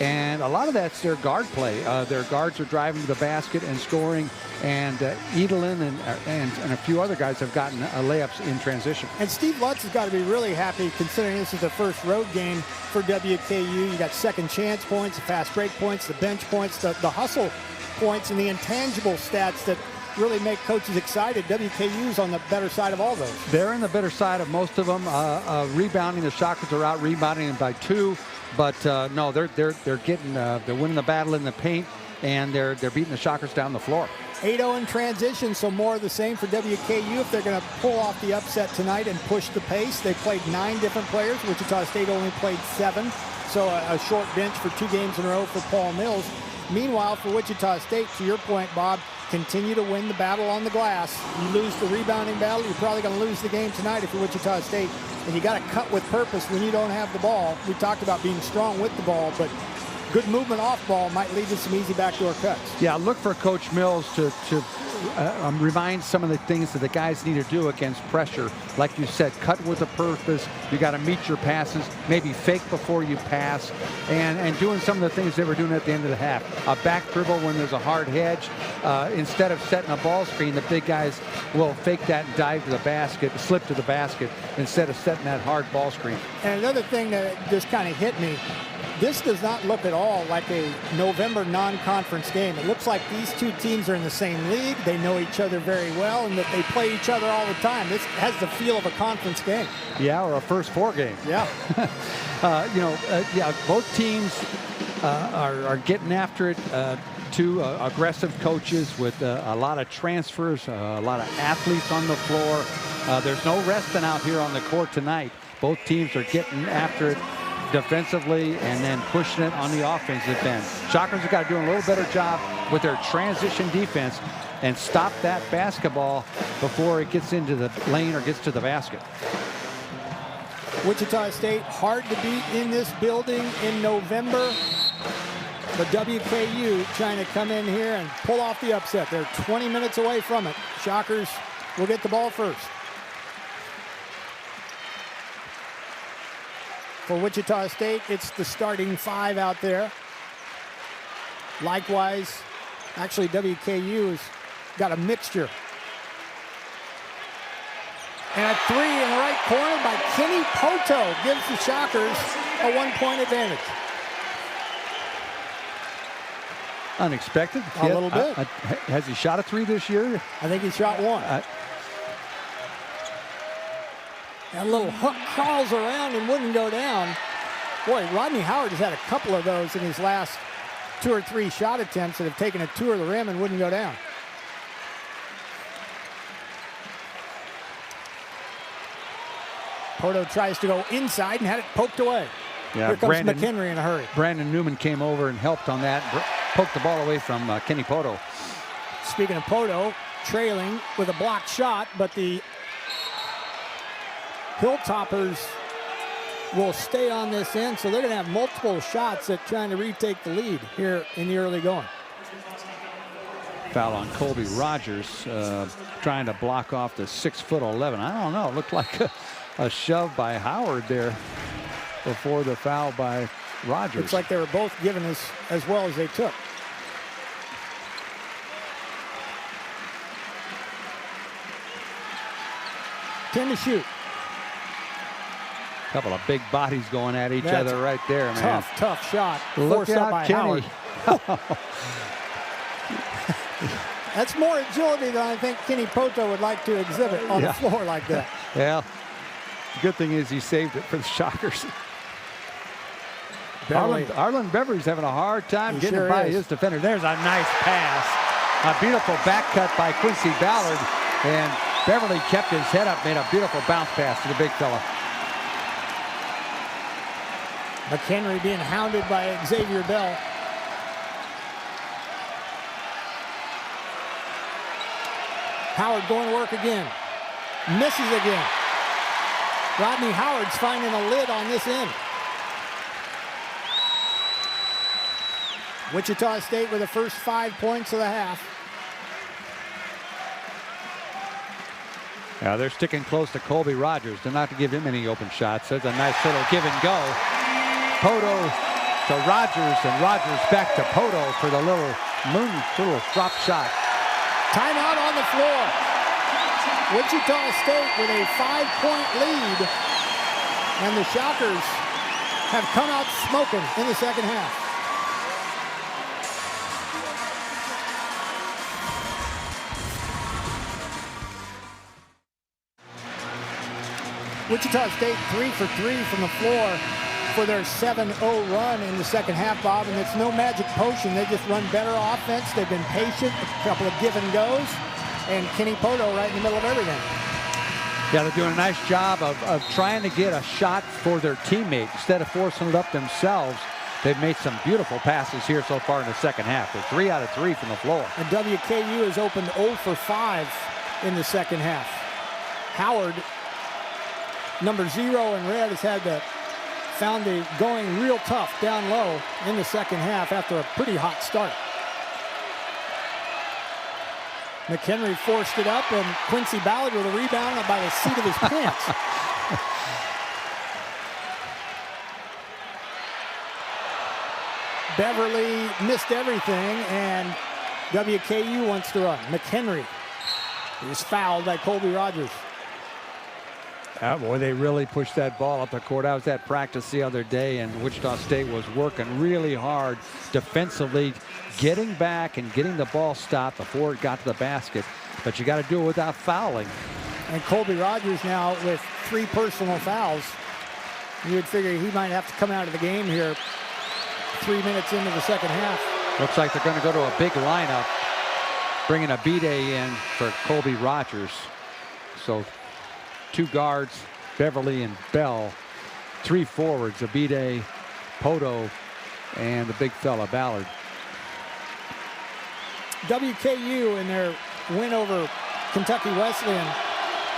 And a lot of that's their guard play. Their guards are driving to the basket and scoring. And Edelin and a few other guys have gotten layups in transition. And Steve Lutz has got to be really happy considering this is the first road game for WKU. You got second chance points, the fast break points, the bench points, the hustle points, and the intangible stats that really make coaches excited. WKU's on the better side of all those. They're in the better side of most of them. Rebounding, the Shockers are out rebounding by 2, but no, they're winning the battle in the paint, and they're beating the Shockers down the floor. 8-0 in transition, so more of the same for WKU if they're going to pull off the upset tonight and push the pace. They played 9 different players. Wichita State only played 7, so a short bench for 2 games in a row for Paul Mills. Meanwhile, for Wichita State, to your point, Bob, continue to win the battle on the glass. You lose the rebounding battle, you're probably going to lose the game tonight if you're Wichita State. And you got to cut with purpose when you don't have the ball. We talked about being strong with the ball, but good movement off ball might lead to some easy backdoor cuts. Yeah, look for Coach Mills to remind some of the things that the guys need to do against pressure. Like you said, cut with a purpose. You got to meet your passes, maybe fake before you pass, and doing some of the things they were doing at the end of the half. A back dribble when there's a hard hedge. Instead of setting a ball screen, the big guys will fake that and dive to the basket, slip to the basket, instead of setting that hard ball screen. And another thing that just kind of hit me, this does not look at all like a November non-conference game. It looks like these 2 teams are in the same league. They know each other very well, and that they play each other all the time. This has the feel of a conference game. Yeah, or a first 4 game. Yeah. Yeah, both teams are getting after it. 2 aggressive coaches with a lot of transfers, a lot of athletes on the floor. There's no resting out here on the court tonight. Both teams are getting after it defensively and then pushing it on the offensive end. Shockers have got to do a little better job with their transition defense and stop that basketball before it gets into the lane or gets to the basket. Wichita State hard to beat in this building in November. But WKU trying to come in here and pull off the upset. They're 20 minutes away from it. Shockers will get the ball first. For Wichita State, it's the starting 5 out there. Likewise, actually WKU has got a mixture. And a 3 in the right corner by Kenny Poto gives the Shockers a 1-point advantage. Unexpected. A little bit. Has he shot a 3 this year? I think he shot 1. That little hook crawls around and wouldn't go down. Boy, Rodney Howard has had a couple of those in his last 2 or 3 shot attempts that have taken a tour of the rim and wouldn't go down. Poto tries to go inside and had it poked away. Yeah, here comes McHenry in a hurry. Brandon Newman came over and helped on that, poked the ball away from Kenny Poto. Speaking of Poto, trailing with a blocked shot, but the Hilltoppers will stay on this end, so they're going to have multiple shots at trying to retake the lead here in the early going. Foul on Colby Rogers, trying to block off the 6'11". I don't know, it looked like a shove by Howard there before the foul by Rogers. Looks like they were both given as well as they took. Ten to shoot. Couple of big bodies going at each other right there, man. Tough shot. Look out, by Kenny. Howard. That's more agility than I think Kenny Poto would like to exhibit on the floor like that. Yeah. Good thing is he saved it for the Shockers. Arlen Beverly's having a hard time getting by his defender. There's a nice pass. A beautiful back cut by Quincy Ballard. And Beverly kept his head up, made a beautiful bounce pass to the big fella. McHenry being hounded by Xavier Bell. Howard going to work again. Misses again. Rodney Howard's finding a lid on this end. Wichita State with the first 5 points of the half. Yeah, they're sticking close to Colby Rogers. They're not to give him any open shots. There's a nice little give and go. Poto to Rogers, and Rogers back to Poto for the little drop shot. Timeout on the floor. Wichita State with a 5-point lead, and the Shockers have come out smoking in the second half. Wichita State 3 for 3 from the floor for their 7-0 run in the second half, Bob, and it's no magic potion. They just run better offense. They've been patient, a couple of give and goes, and Kenny Poto right in the middle of everything. Yeah, they're doing a nice job of trying to get a shot for their teammate instead of forcing it up themselves. They've made some beautiful passes here so far in the second half. They're 3 out of 3 from the floor. And WKU has opened 0 for 5 in the second half. Howard, number 0 in red, has found it going real tough down low in the second half after a pretty hot start. McHenry forced it up, and Quincy Ballard with a rebound by the seat of his pants. Beverly missed everything, and WKU wants to run. McHenry is fouled by Colby Rogers. Oh boy, they really pushed that ball up the court. I was at practice the other day, and Wichita State was working really hard defensively, getting back and getting the ball stopped before it got to the basket. But you got to do it without fouling. And Colby Rogers now with 3 personal fouls. You would figure he might have to come out of the game here 3 minutes into the second half. Looks like they're going to go to a big lineup, bringing a B-Day in for Colby Rogers. So 2 guards, Beverly and Bell. 3 forwards, Abide, Poto, and the big fella, Ballard. WKU in their win over Kentucky Wesleyan,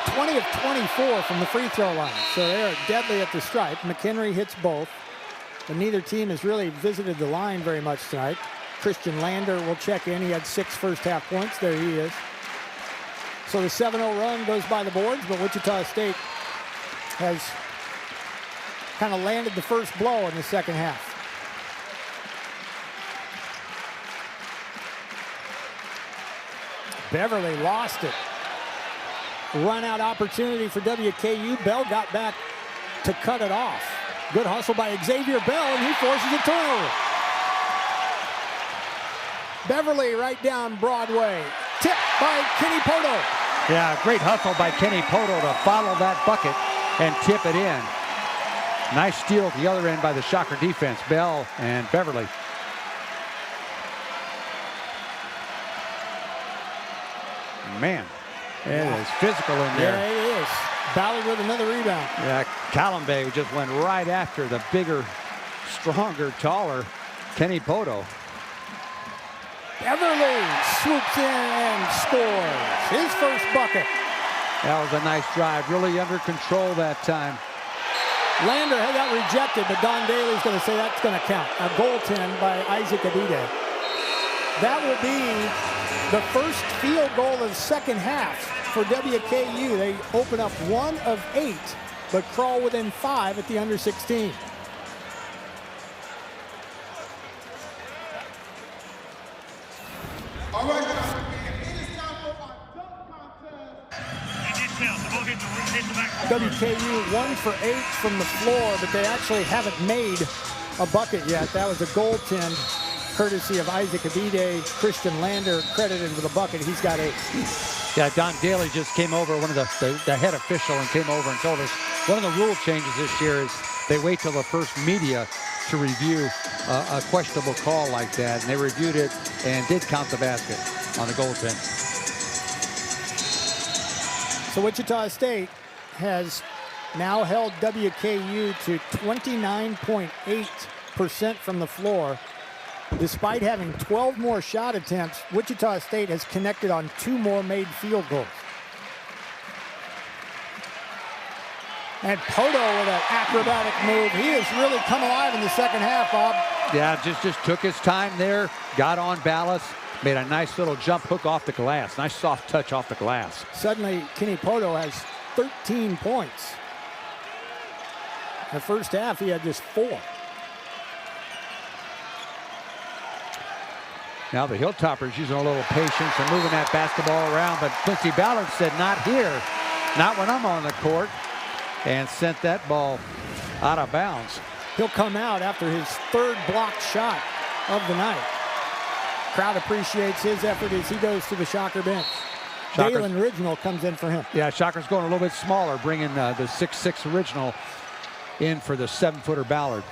20 of 24 from the free throw line. So they're deadly at the stripe. McHenry hits both. But neither team has really visited the line very much tonight. Christian Lander will check in. He had 6 first half points. There he is. So the 7-0 run goes by the boards, but Wichita State has kind of landed the first blow in the second half. Beverly lost it. Run out opportunity for WKU. Bell got back to cut it off. Good hustle by Xavier Bell, and he forces a turnover. Beverly right down Broadway. Tipped by Kenny Poto. Yeah, great hustle by Kenny Poto to follow that bucket and tip it in. Nice steal at the other end by the Shocker defense, Bell and Beverly. Man, it is physical in there. Yeah, it is. Ballard with another rebound. Yeah, Callambay just went right after the bigger, stronger, taller Kenny Poto. Beverly swoops in and scores his first bucket. That was a nice drive, really under control that time. Lander had that rejected, but Don Daly's going to say that's going to count. A goaltend by Isaac Abide. That will be the first field goal of the second half for WKU. They open up 1 of 8, but crawl within 5 at the under 16. All right, it is time for our dunk contest. WKU 1 for 8 from the floor, but they actually haven't made a bucket yet. That was a goaltend courtesy of Isaac Abide. Christian Lander credited with a bucket. He's got 8. Yeah, Don Daly just came over, one of the head official, and came over and told us one of the rule changes this year is they wait till the first media to review a questionable call like that, and they reviewed it and did count the basket on the goaltend. So Wichita State has now held WKU to 29.8% from the floor. Despite having 12 more shot attempts, Wichita State has connected on 2 more made field goals. And Poto with an acrobatic move. He has really come alive in the second half, Bob. Yeah, just took his time there, got on balance, made a nice little jump hook off the glass. Nice soft touch off the glass. Suddenly, Kenny Poto has 13 points. In the first half, he had just 4. Now the Hilltoppers using a little patience and moving that basketball around, but Quincy Ballard said, not here, not when I'm on the court, and sent that ball out of bounds. He'll come out after his 3rd blocked shot of the night. Crowd appreciates his effort as he goes to the Shocker bench. Dalen Original comes in for him. Yeah, Shocker's going a little bit smaller, bringing the 6'6" Original in for the 7-footer Ballard.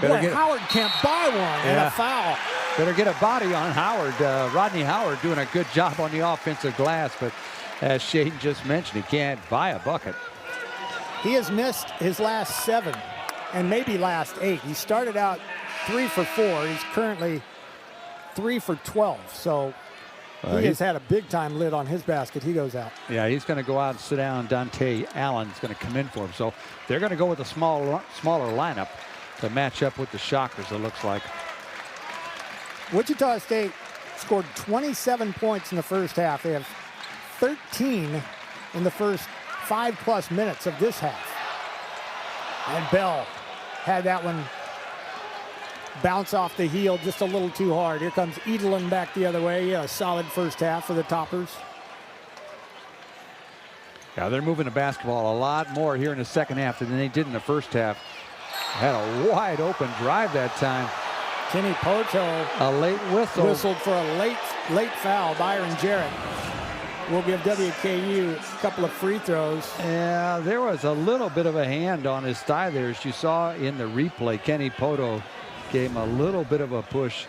Boy, Howard can't buy one, and a foul. Better get a body on Howard. Rodney Howard doing a good job on the offensive glass, but as Shane just mentioned, he can't buy a bucket. He has missed his last 7 and maybe last 8. He started out 3 for 4. He's currently 3 for 12. So he has had a big-time lid on his basket. He goes out. Yeah, he's going to go out and sit down. Dante Allen's going to come in for him. So they're going to go with a smaller lineup to match up with the Shockers, it looks like. Wichita State scored 27 points in the first half. They have 13 in the first 5+ minutes of this half. And Bell had that one bounce off the heel just a little too hard. Here comes Edelin back the other way. A solid first half for the Toppers. Yeah, they're moving the basketball a lot more here in the second half than they did in the first half. Had a wide open drive that time. Kenny Poto, a late whistle. Whistled for a late foul. Byron Jarrett will give WKU a couple of free throws. Yeah, there was a little bit of a hand on his thigh there, as you saw in the replay. Kenny Poto gave him a little bit of a push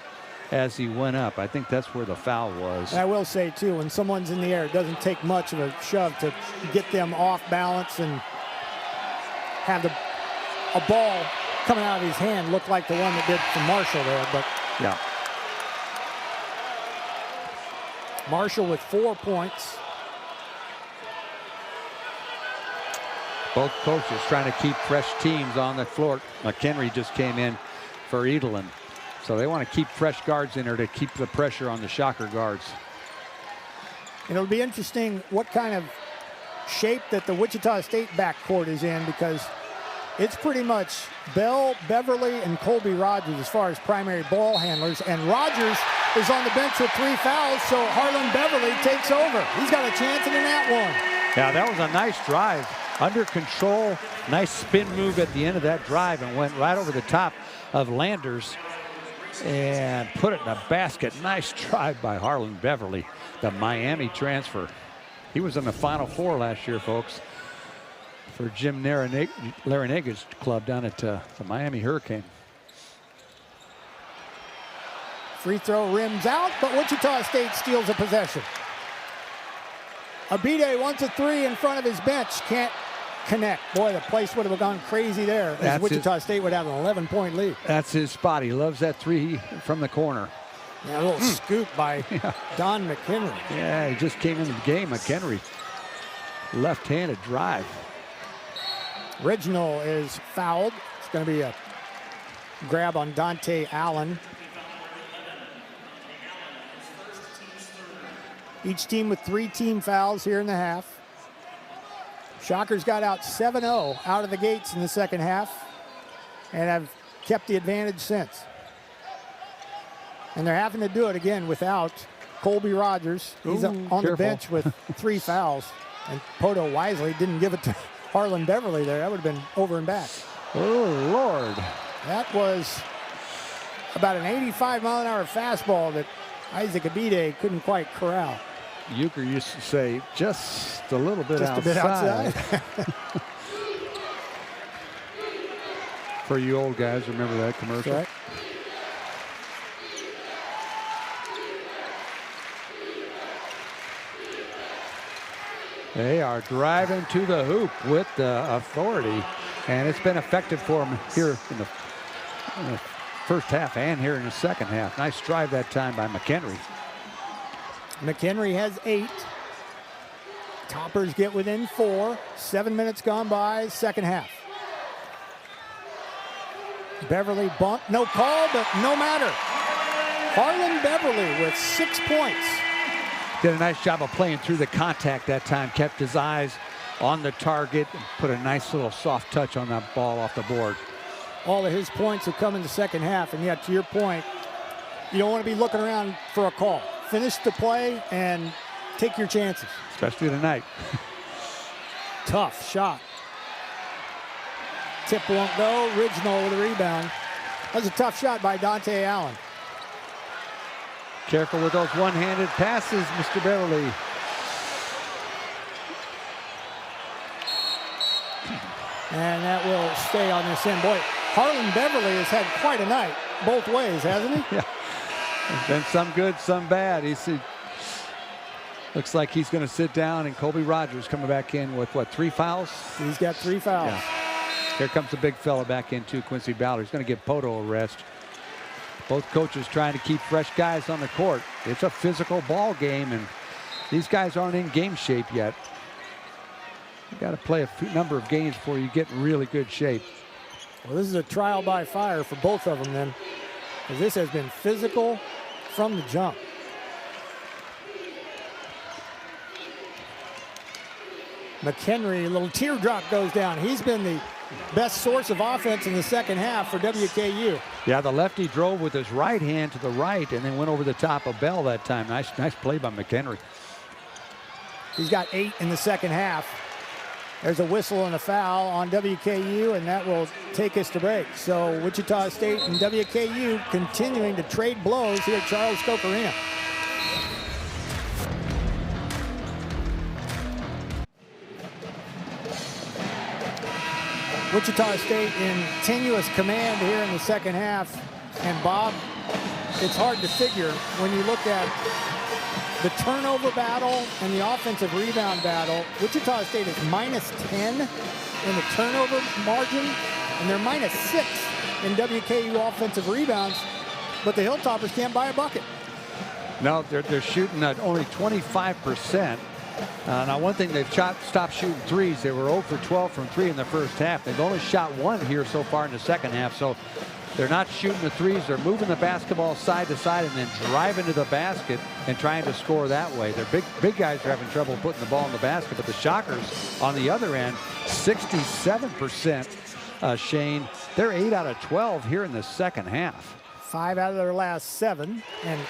as he went up. I think that's where the foul was. And I will say, too, when someone's in the air, it doesn't take much of a shove to get them off balance and have a ball coming out of his hand look like the one that did for Marshall there. But yeah, Marshall with 4 points. Both coaches trying to keep fresh teams on the floor. McHenry just came in for Edelin. So they want to keep fresh guards in there to keep the pressure on the Shocker guards. It'll be interesting what kind of shape that the Wichita State backcourt is in, because it's pretty much Bell, Beverly, and Colby Rogers as far as primary ball handlers. And Rogers is on the bench with 3 fouls, so Harlan Beverly takes over. He's got a chance in that one. Yeah, that was a nice drive. Under control, nice spin move at the end of that drive and went right over the top of Landers and put it in the basket. Nice drive by Harlan Beverly, the Miami transfer. He was in the Final Four last year, folks, for Jim Larinaga's club down at the Miami Hurricane. Free throw rims out, but Wichita State steals a possession. Abide wants a 3 in front of his bench. Can't connect. Boy, the place would have gone crazy there, as Wichita State would have an 11-point lead. That's his spot. He loves that 3 from the corner. Yeah, a little scoop by Don McHenry. Yeah, he just came in the game. McHenry, left-handed drive. Reginald is fouled. It's going to be a grab on Dante Allen. Each team with 3 team fouls here in the half. Shockers got out 7-0 out of the gates in the second half and have kept the advantage since. And they're having to do it again without Colby Rogers. He's on the bench with 3 fouls. And Poto wisely didn't give it to Harlan Beverly there. That would have been over and back. Oh, Lord. That was about an 85-mile-an-hour fastball that Isaac Abide couldn't quite corral. Euchre used to say, just a little bit just outside. A bit outside. For you old guys, remember that commercial? Right. They are driving to the hoop with the authority, and it's been effective for them here in the first half and here in the second half. Nice drive that time by McHenry. McHenry has 8. Toppers get within 4. 7 minutes gone by, second half. Beverly bumped, no call, but no matter. Harlan Beverly with 6 points. Did a nice job of playing through the contact that time, kept his eyes on the target, and put a nice little soft touch on that ball off the board. All of his points have come in the second half, and yet to your point, you don't want to be looking around for a call. Finish the play and take your chances. Especially tonight. Tough shot. Tip won't go. Ridgenall with a rebound. That was a tough shot by Dante Allen. Careful with those one-handed passes, Mr. Beverly. And that will stay on this end. Boy, Harlan Beverly has had quite a night both ways, hasn't he? Yeah. There's been some good, some bad. Looks like he's going to sit down, and Colby Rogers coming back in with, what, 3 fouls? He's got 3 fouls. Yeah. Here comes the big fella back in, too, Quincy Ballard. He's going to give Poto a rest. Both coaches trying to keep fresh guys on the court. It's a physical ball game, and these guys aren't in game shape yet. You got to play a number of games before you get in really good shape. Well, this is a trial by fire for both of them then, because this has been physical from the jump. McHenry, a little teardrop goes down. He's been the best source of offense in the second half for WKU. Yeah, the lefty drove with his right hand to the right and then went over the top of Bell that time. Nice play by McHenry. He's got 8 in the second half. There's a whistle and a foul on WKU, and that will take us to break. So Wichita State and WKU continuing to trade blows here at Charles Koch Arena. Wichita State in tenuous command here in the second half. And Bob, it's hard to figure when you look at the turnover battle and the offensive rebound battle. Wichita State is -10 in the turnover margin, and they're -6 in WKU offensive rebounds, but the Hilltoppers can't buy a bucket. No, they're shooting at only 25%. Now, one thing, they've stopped shooting threes. They were 0 for 12 from 3 in the first half. They've only shot 1 here so far in the second half, so they're not shooting the threes. They're moving the basketball side to side and then driving to the basket and trying to score that way. Their big guys are having trouble putting the ball in the basket, but the Shockers on the other end, 67%, Shane. They're 8 out of 12 here in the second half. 5 out of their last 7, and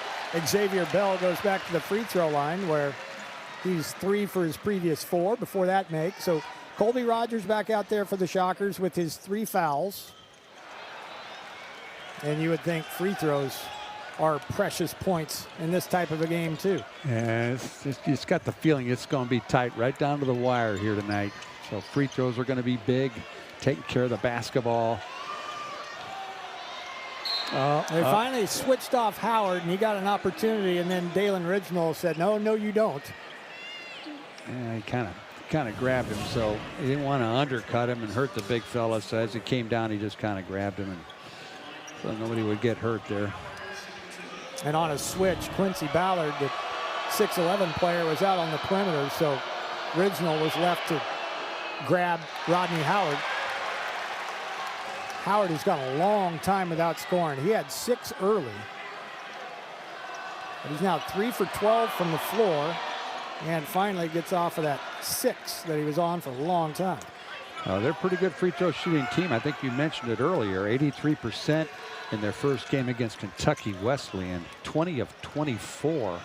Xavier Bell goes back to the free throw line where he's 3 for his previous 4 before that make. So Colby Rogers back out there for the Shockers with his 3 fouls. And you would think free throws are precious points in this type of a game too. Yeah, it's got the feeling it's going to be tight right down to the wire here tonight. So free throws are going to be big, taking care of the basketball. They finally switched off Howard, and he got an opportunity, and then Dalen Ridgenall said, no, you don't. Yeah, he kind of grabbed him, so he didn't want to undercut him and hurt the big fella. So as he came down, he just kind of grabbed him, and so nobody would get hurt there. And on a switch, Quincy Ballard, the 6'11" player, was out on the perimeter, so Ridgenall was left to grab Rodney Howard. Howard has gone a long time without scoring. He had 6 early. But he's now 3 for 12 from the floor, and finally gets off of that 6 that he was on for a long time. They're a pretty good free throw shooting team. I think you mentioned it earlier, 83% in their first game against Kentucky Wesleyan, 20 of 24.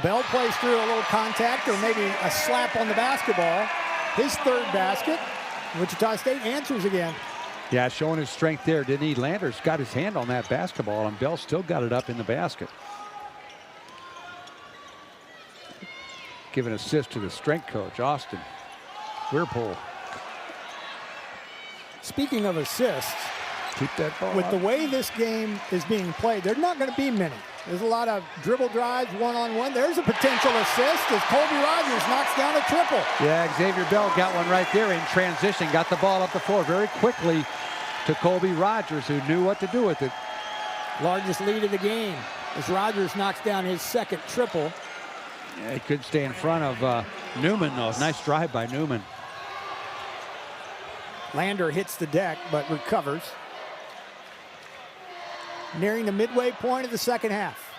Bell plays through a little contact or maybe a slap on the basketball. His 3rd basket. Wichita State answers again. Yeah, showing his strength there, didn't he? Landers got his hand on that basketball, and Bell still got it up in the basket. Give an assist to the strength coach, Austin Weirpool. Speaking of assists, keep that ball with up. the way this game is being played, there's not going to be many. There's a lot of dribble drives, one-on-one. There's a potential assist as Colby Rogers knocks down a triple. Yeah, Xavier Bell got one right there in transition. Got the ball up the floor very quickly to Colby Rogers, who knew what to do with it. Largest lead of the game as Rogers knocks down his second triple. Yeah, he could stay in front of Newman, though. Nice drive by Newman. Lander hits the deck, but recovers. Nearing the midway point of the second half.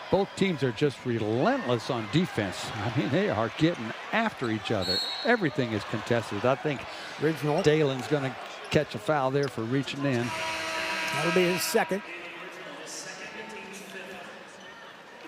Both teams are just relentless on defense. I mean, they are getting after each other. Everything is contested. I think Dalen's going to catch a foul there for reaching in. That'll be his second.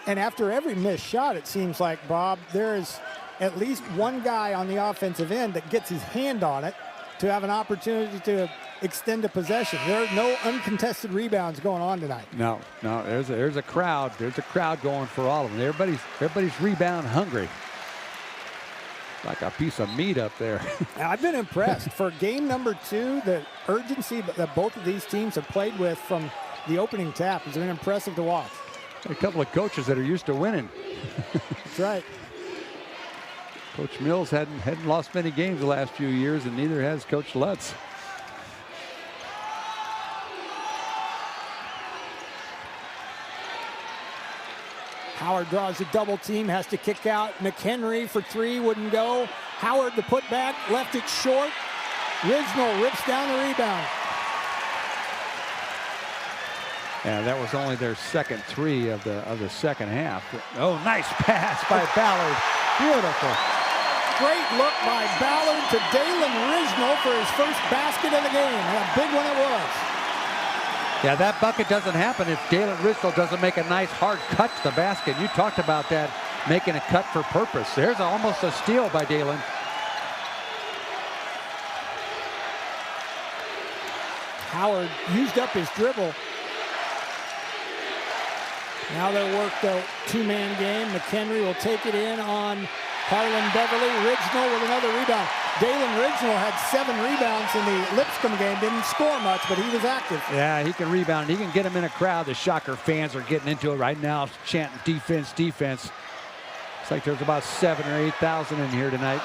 And after every missed shot, it seems like, Bob, there is at least one guy on the offensive end that gets his hand on it to have an opportunity to extend a possession. There are no uncontested rebounds going on tonight. No, there's a crowd. There's a crowd going for all of them. Everybody's rebound hungry. Like a piece of meat up there. I've been impressed. For game number 2, the urgency that both of these teams have played with from the opening tap has been impressive to watch. A couple of coaches that are used to winning. That's right. Coach Mills hadn't lost many games the last few years, and neither has Coach Lutz. Howard draws a double team, has to kick out. McHenry for 3, wouldn't go. Howard the putback, left it short. Ridgnall rips down the rebound. Yeah, that was only their second 3 of the second half. Oh, nice pass by Ballard. Beautiful. Great look by Ballard to Dalen Ridgnall for his first basket of the game. And a big one it was. Yeah, that bucket doesn't happen if Dalen Ridgnall doesn't make a nice hard cut to the basket. You talked about that, making a cut for purpose. There's almost a steal by Dalen. Howard used up his dribble. Now they'll work the 2-man game. McHenry will take it in on Harlan Beverly. Ridgnall with another rebound. Dalen Ridgnall had 7 rebounds in the Lipscomb game. Didn't score much, but he was active. Yeah, he can rebound. He can get him in a crowd. The Shocker fans are getting into it right now, chanting defense, defense. It's like there's about 7,000 or 8,000 in here tonight.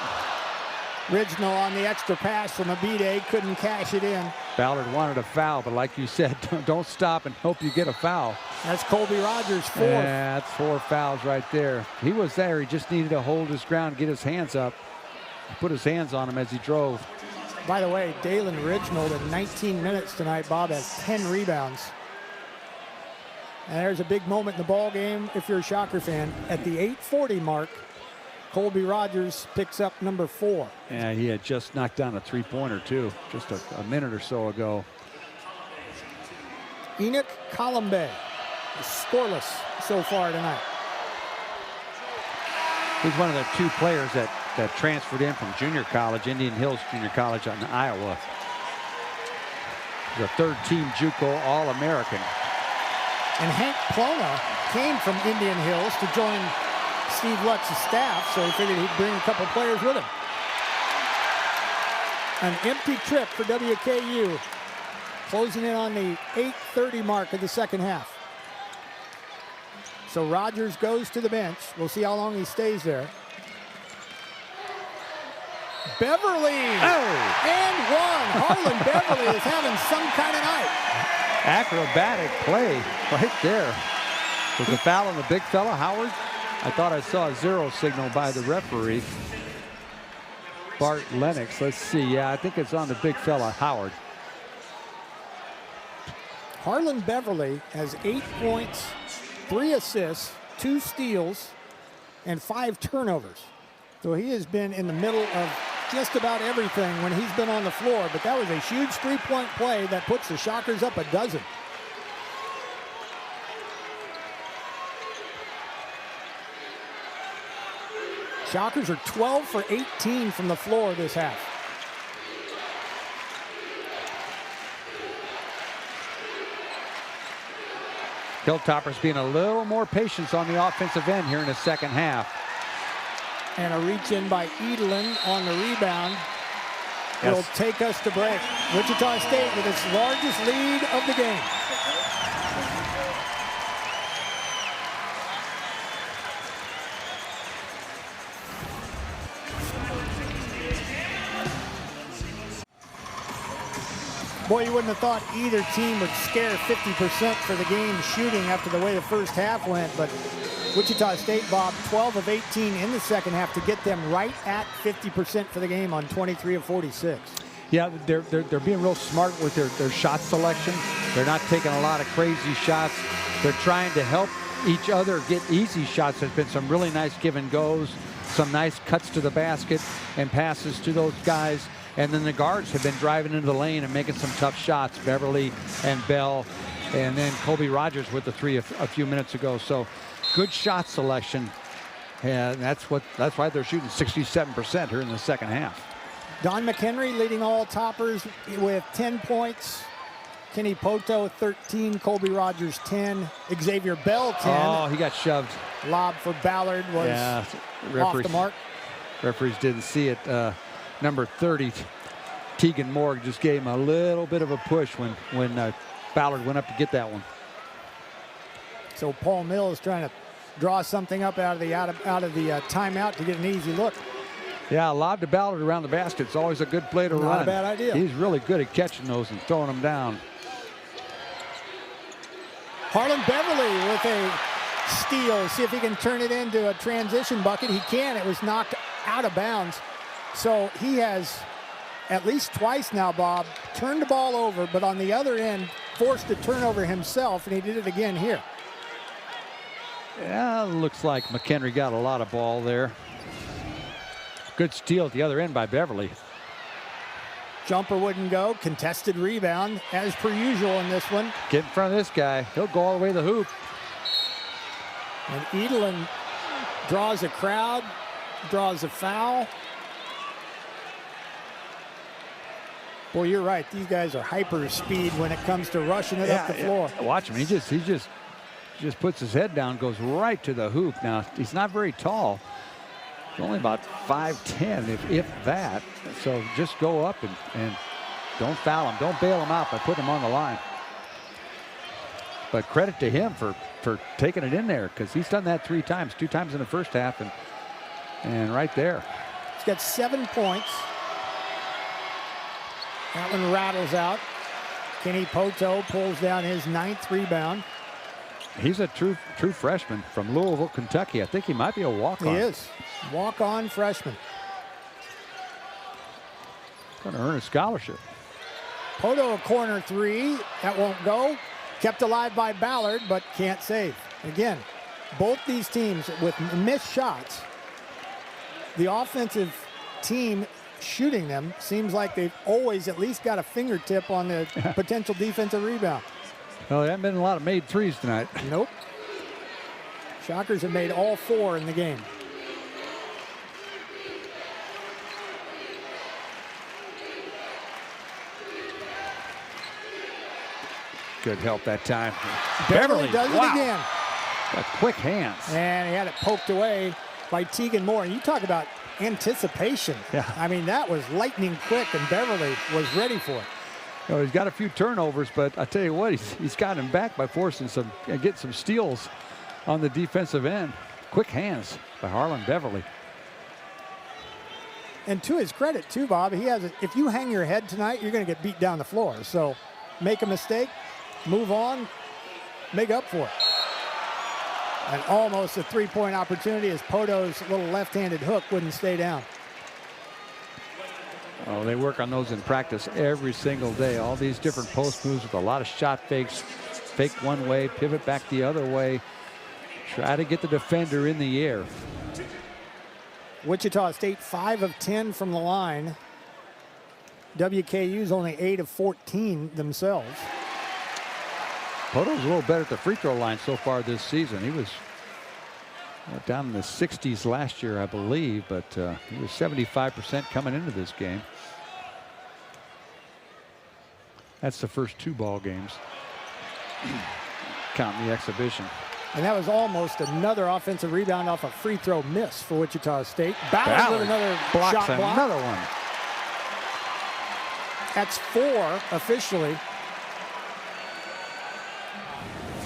Ridgnall on the extra pass from Abide, couldn't cash it in. Ballard wanted a foul, but like you said, don't stop and hope you get a foul. That's Colby Rogers' 4th. Yeah, that's 4 fouls right there. He was there. He just needed to hold his ground, get his hands up. Put his hands on him as he drove. By the way, Dalen Ridgnall in 19 minutes tonight, Bob, has 10 rebounds. And there's a big moment in the ball game if you're a Shocker fan. At the 8:40 mark, Colby Rogers picks up number 4. Yeah, he had just knocked down a 3-pointer too, just a minute or so ago. Enoch Colombe is scoreless so far tonight. He's one of the 2 players that transferred in from junior college, Indian Hills Junior College in Iowa. He's a 3rd-team JUCO All-American. And Hank Plona came from Indian Hills to join Steve Lutz's staff, so he figured he'd bring a couple players with him. An empty trip for WKU, closing in on the 8:30 mark of the second half. So Rogers goes to the bench. We'll see how long he stays there. Beverly, and 1. Harlan Beverly is having some kind of night. Acrobatic play right there. Was the foul on the big fella, Howard? I thought I saw a 0 signal by the referee. Bart Lennox, let's see. Yeah, I think it's on the big fella, Howard. Harlan Beverly has 8 points, 3 assists, 2 steals, and 5 turnovers. So he has been in the middle of just about everything when he's been on the floor, but that was a huge 3-point play that puts the Shockers up a dozen. Shockers are 12 for 18 from the floor this half. Hilltoppers being a little more patient on the offensive end here in the second half. And a reach in by Edelin on the rebound. will take us to break. Wichita State with its largest lead of the game. Boy, you wouldn't have thought either team would scare 50% for the game shooting after the way the first half went, but Wichita State, Bob, 12 of 18 in the second half to get them right at 50% for the game on 23 of 46. Yeah, they're being real smart with their shot selection. They're not taking a lot of crazy shots. They're trying to help each other get easy shots. There's been some really nice give and goes, some nice cuts to the basket and passes to those guys. And then the guards have been driving into the lane and making some tough shots. Beverly and Bell, and then Colby Rogers with the three a few minutes ago. So good shot selection, and that's why they're shooting 67% here in the second half. Don McHenry leading all toppers with 10 points. Kenny Poto 13, Colby Rogers 10, Xavier Bell 10. Oh, he got shoved. Lob for Ballard was off the mark. Referees didn't see it. Number 30, Tegan Moore, just gave him a little bit of a push when Ballard went up to get that one. So Paul Mills trying to draw something up out of the timeout to get an easy look. Yeah, a lob to Ballard around the basket. It's always a good play to run. Not a bad idea. He's really good at catching those and throwing them down. Harlan Beverly with a steal. See if he can turn it into a transition bucket. He can. It was knocked out of bounds. So he has at least twice now, Bob, turned the ball over, but on the other end, forced a turnover himself, and he did it again here. Yeah, looks like McHenry got a lot of ball there. Good steal at the other end by Beverly. Jumper wouldn't go. Contested rebound, as per usual in this one. Get in front of this guy. He'll go all the way to the hoop. And Edelin draws a crowd, draws a foul. Boy, you're right. These guys are hyper speed when it comes to rushing it up the floor. Watch him. He just puts his head down, goes right to the hoop. Now, he's not very tall. He's only about 5'10", if that. So just go up and don't foul him. Don't bail him out by putting him on the line. But credit to him for taking it in there, because he's done that 3 times, 2 times in the first half, and right there. He's got 7 points. That one rattles out. Kenny Poto pulls down his 9th rebound. He's a true freshman from Louisville, Kentucky. I think he might be a walk-on. He is. Walk-on freshman. Going to earn a scholarship. Poto a corner 3. That won't go. Kept alive by Ballard, but can't save. Again, both these teams with missed shots. The offensive team shooting them seems like they've always at least got a fingertip on the potential defensive rebound. Well, there haven't been a lot of made threes tonight. Nope. Shockers have made all 4 in the game. Good help that time. Beverly does it again. Got quick hands. And he had it poked away by Tegan Moore. And you talk about anticipation. Yeah. I mean, that was lightning quick, and Beverly was ready for it. You know, he's got a few turnovers, but I tell you what, he's got him back by forcing getting some steals on the defensive end. Quick hands by Harlan Beverly. And to his credit, too, Bob, if you hang your head tonight, you're going to get beat down the floor. So make a mistake, move on, make up for it. And almost a 3-point opportunity as Poto's little left-handed hook wouldn't stay down. Oh, they work on those in practice every single day. All these different post moves with a lot of shot fakes. Fake one way, pivot back the other way. Try to get the defender in the air. Wichita State 5 of 10 from the line. WKU's only 8 of 14 themselves. Poto's a little better at the free throw line so far this season. He was down in the 60s last year, I believe, but he was 75% coming into this game. That's the first 2 ball games, counting the exhibition. And that was almost another offensive rebound off a free throw miss for Wichita State. Ballard with another blocks shot block. another one. That's 4 officially.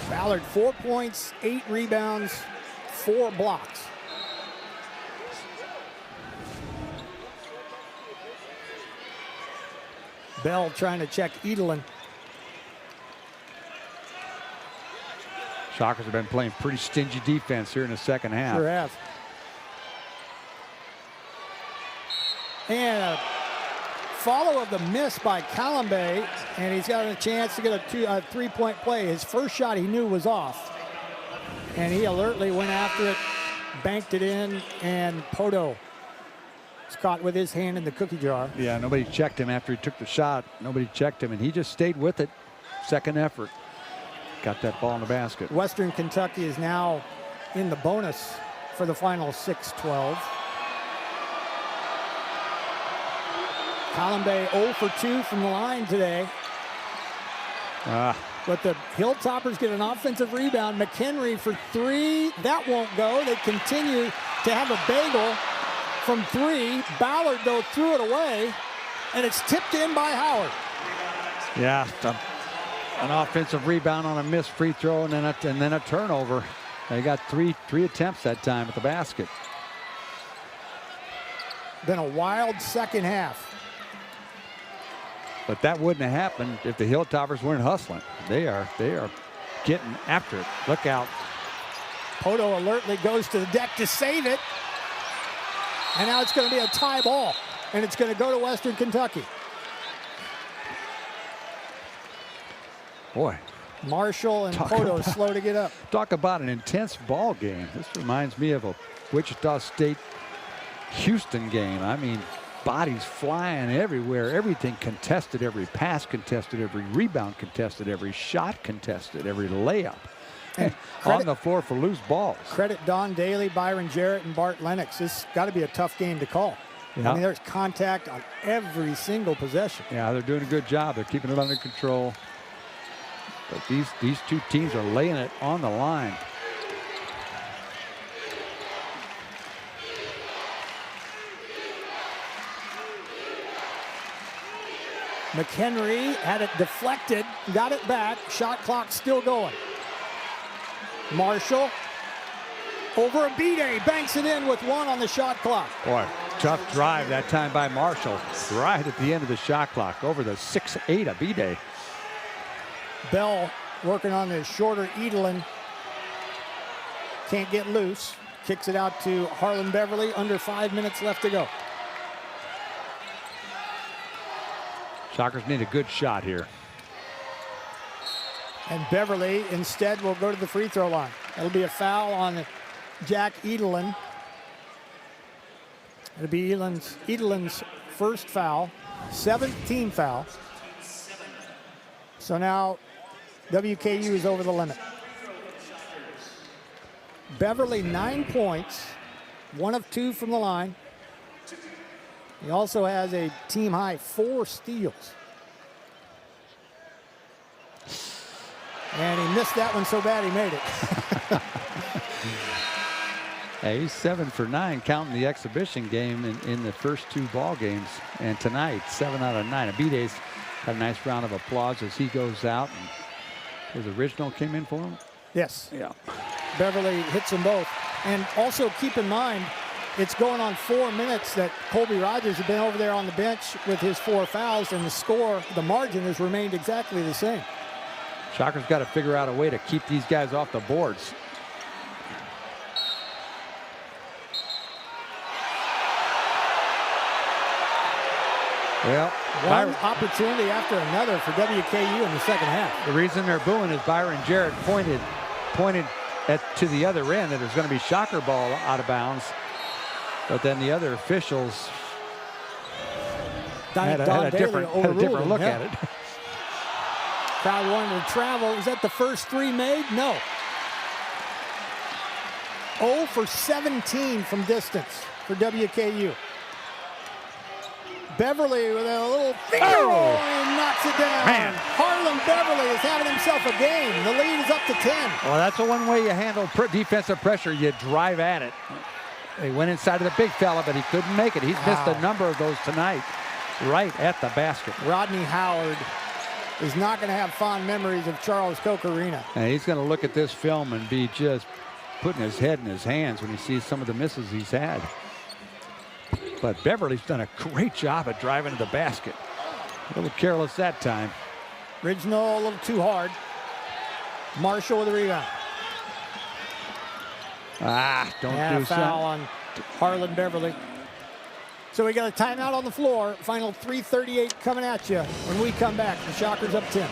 Ballard, 4 points, 8 rebounds, 4 blocks. Bell trying to check Edelin. Shockers have been playing pretty stingy defense here in the second half. Sure have. And a follow of the miss by Kalambe, and he's got a chance to get a 3-point play. His first shot he knew was off, and he alertly went after it, banked it in, and Poto was caught with his hand in the cookie jar. Yeah, nobody checked him after he took the shot. Nobody checked him, and he just stayed with it. Second effort. Got that ball in the basket. Western Kentucky is now in the bonus for the final 6-12. Kalambe 0 for 2 from the line today. But the Hilltoppers get an offensive rebound. McHenry for 3. That won't go. They continue to have a bagel from 3. Ballard, though, threw it away, and it's tipped in by Howard. Yeah, an offensive rebound on a missed free throw, and then a turnover. They got three attempts that time at the basket. Been a wild second half. But that wouldn't have happened if the Hilltoppers weren't hustling. They are getting after it. Look out. Poto alertly goes to the deck to save it. And now it's going to be a tie ball. And it's going to go to Western Kentucky. Boy. Marshall and Poto slow to get up. Talk about an intense ball game. This reminds me of a Wichita State Houston game. I mean, bodies flying everywhere, everything contested, every pass contested, every rebound contested, every shot contested, every layup. On the floor for loose balls. Credit Don Daly, Byron Jarrett, and Bart Lennox. This got to be a tough game to call. Yeah. I mean, there's contact on every single possession. Yeah, they're doing a good job. They're keeping it under control. But these two teams are laying it on the line. McHenry had it deflected, got it back. Shot clock still going. Marshall over a B-Day, banks it in with 1 on the shot clock. Boy, tough drive that time by Marshall. Right at the end of the shot clock, over the 6'8" of B-Day. Bell working on the shorter Edelin. Can't get loose. Kicks it out to Harlan Beverly. Under 5 minutes left to go. Shockers need a good shot here. And Beverly instead will go to the free throw line. It'll be a foul on Jack Edelin. It'll be Edelin's first foul, 7th team foul. So now WKU is over the limit. Beverly 9 points, 1 of 2 from the line. He also has a team high 4 steals. And he missed that one so bad he made it. Hey, he's 7 for 9 counting the exhibition game in the first 2 ball games. And tonight, 7 out of 9. B-Day's had a nice round of applause as he goes out. And his original came in for him? Yes. Yeah. Beverly hits them both. And also keep in mind, it's going on 4 minutes that Colby Rogers has been over there on the bench with his 4 fouls, and the score, the margin has remained exactly the same. Shockers got to figure out a way to keep these guys off the boards. Well, one opportunity after another for WKU in the second half. The reason they're booing is Byron Jarrett pointed to the other end that there's going to be Shocker ball out of bounds. But then the other officials had a different look at it. Crowd wanted to travel. Was that the first 3 made? No. 0 for 17 from distance for WKU. Beverly with a little finger roll and knocks it down. Man. Harlan Beverly is having himself a game. The lead is up to 10. Well, that's the one way you handle defensive pressure. You drive at it. He went inside of the big fella, but he couldn't make it. He's missed a number of those tonight. right at the basket. Rodney Howard is not going to have fond memories of Charles Koch Arena. And he's going to look at this film and be just putting his head in his hands when he sees some of the misses he's had. But Beverly's done a great job at driving to the basket. A little careless that time. Ridgenall a little too hard. Marshall with the rebound. Don't And do a foul something. on Harlan Beverly. So we got a timeout on the floor. Final 3:38 coming at you when we come back. The Shockers up 10.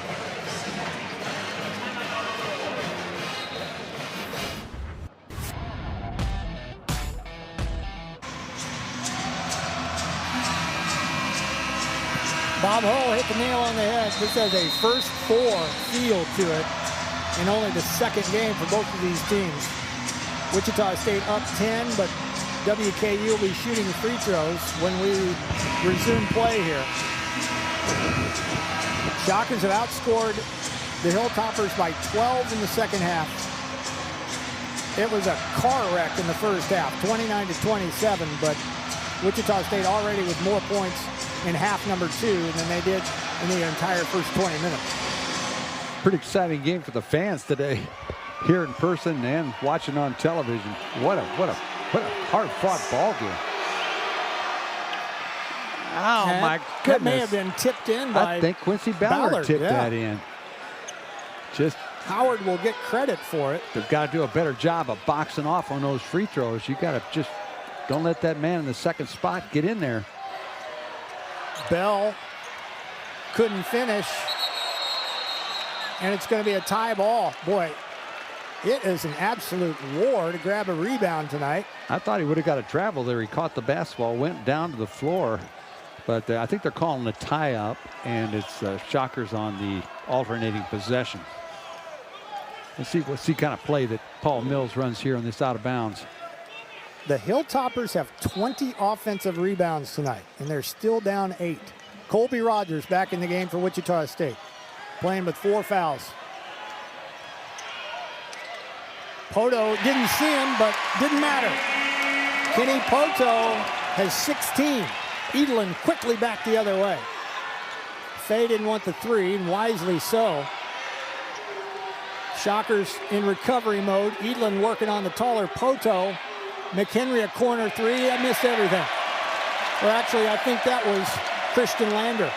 Bob Hull hit the nail on the head. This has a first 4 feel to it, and only the second game for both of these teams. Wichita State up 10, but WKU will be shooting free throws when we resume play here. Shockers have outscored the Hilltoppers by 12 in the second half. It was a car wreck in the first half, 29-27, but Wichita State already with more points in half number 2 than they did in the entire first 20 minutes. Pretty exciting game for the fans today, here in person and watching on television. What a hard-fought ball game. Oh, And my that goodness. may have been tipped in by I think Quincy Ballard tipped yeah. that in. Just, Howard will get credit for it. they've got to do a better job of boxing off on those free throws. You got to just don't let that man in the second spot get in there. Bell couldn't finish, and it's going to be a tie ball. Boy, it is an absolute war to grab a rebound tonight. I thought he would have got a travel there. He caught the basketball, went down to the floor, but I think they're calling a tie-up, and it's Shockers on the alternating possession. Let's see kind of play that Paul Mills runs here on this out of bounds. The Hilltoppers have 20 offensive rebounds tonight, and they're still down 8. Colby Rogers back in the game for Wichita State, playing with 4 fouls. Poto didn't see him, but didn't matter. Kenny Poto has 16. Edlin quickly back the other way. Fay didn't want the 3, and wisely so. Shockers in recovery mode. Edlin working on the taller Poto. McHenry a corner 3. I missed everything. Or actually, I think that was Christian Lander.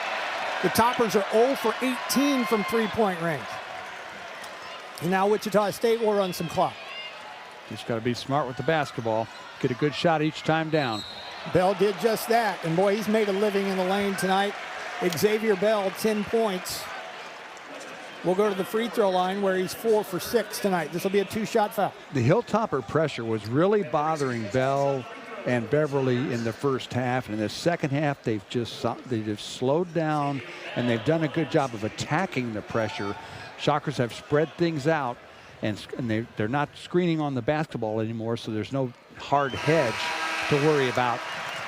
The Toppers are 0 for 18 from three-point range. And now Wichita State will run some clock. Just got to be smart with the basketball. Get a good shot each time down. Bell did just that. And boy, he's made a living in the lane tonight. Xavier Bell, 10 points. We'll go to the free throw line where he's 4 for 6 tonight. This will be a 2-shot foul. The Hilltopper pressure was really bothering Bell and Beverly in the first half. And in the second half, they've just slowed down, and they've done a good job of attacking the pressure. Shockers have spread things out, and they're not screening on the basketball anymore, so there's no hard hedge to worry about.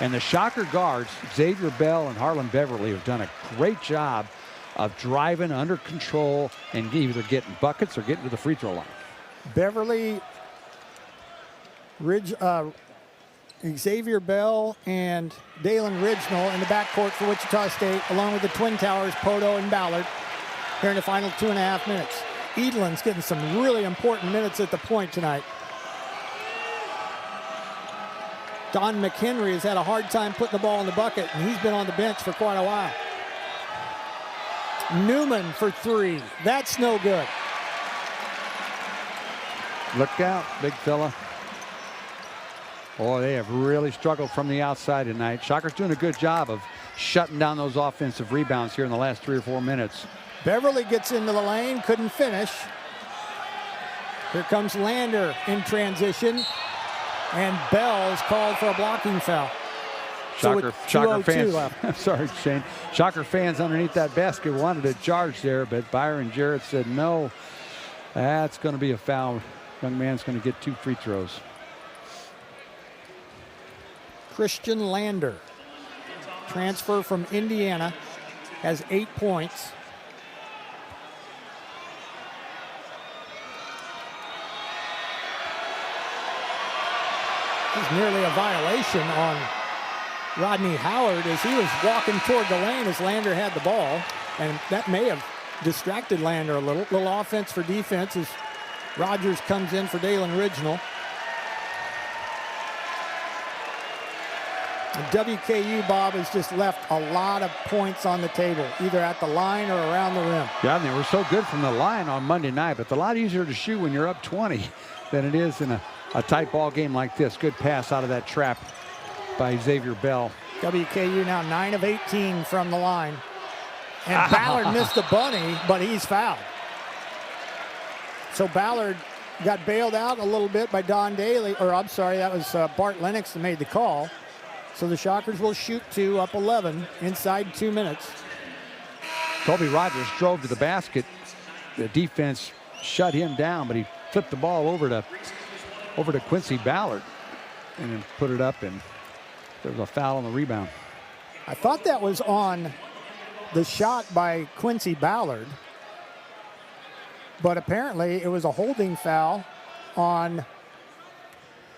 And the Shocker guards, Xavier Bell and Harlan Beverly, have done a great job of driving under control and either getting buckets or getting to the free throw line. Beverly, Xavier Bell, and Dalen Ridgenall in the backcourt for Wichita State, along with the Twin Towers, Poto and Ballard, here in the final 2.5 minutes. Edlin's getting some really important minutes at the point tonight. Don McHenry has had a hard time putting the ball in the bucket, and he's been on the bench for quite a while. Newman for 3. That's no good. Look out, big fella. Boy, they have really struggled from the outside tonight. Shockers doing a good job of shutting down those offensive rebounds here in the last 3 or 4 minutes. Beverly gets into the lane, couldn't finish. Here comes Lander in transition, and Bell is called for a blocking foul. Shocker So fans. left. Sorry, Shane. Shocker fans underneath that basket wanted a charge there, but Byron Jarrett said no. That's going to be a foul. Young man's going to get 2 free throws. Christian Lander, transfer from Indiana, has 8 points. There's nearly a violation on Rodney Howard as he was walking toward the lane as Lander had the ball. And that may have distracted Lander a little. Little offense for defense as Rogers comes in for Dalen Original. WKU, Bob, has just left a lot of points on the table, either at the line or around the rim. Yeah, and they were so good from the line on Monday night, but it's a lot easier to shoot when you're up 20 than it is in a tight ball game like this. Good pass out of that trap by Xavier Bell. WKU now 9 of 18 from the line. And Ballard missed the bunny, but he's fouled. So Ballard got bailed out a little bit by Don Daly, or I'm sorry, that was Bart Lennox that made the call. So the Shockers will shoot 2 up 11 inside 2 minutes. Colby Rogers drove to the basket. The defense shut him down, but he flipped the ball over to Quincy Ballard and then put it up, and there was a foul on the rebound. I thought that was on the shot by Quincy Ballard, but apparently it was a holding foul on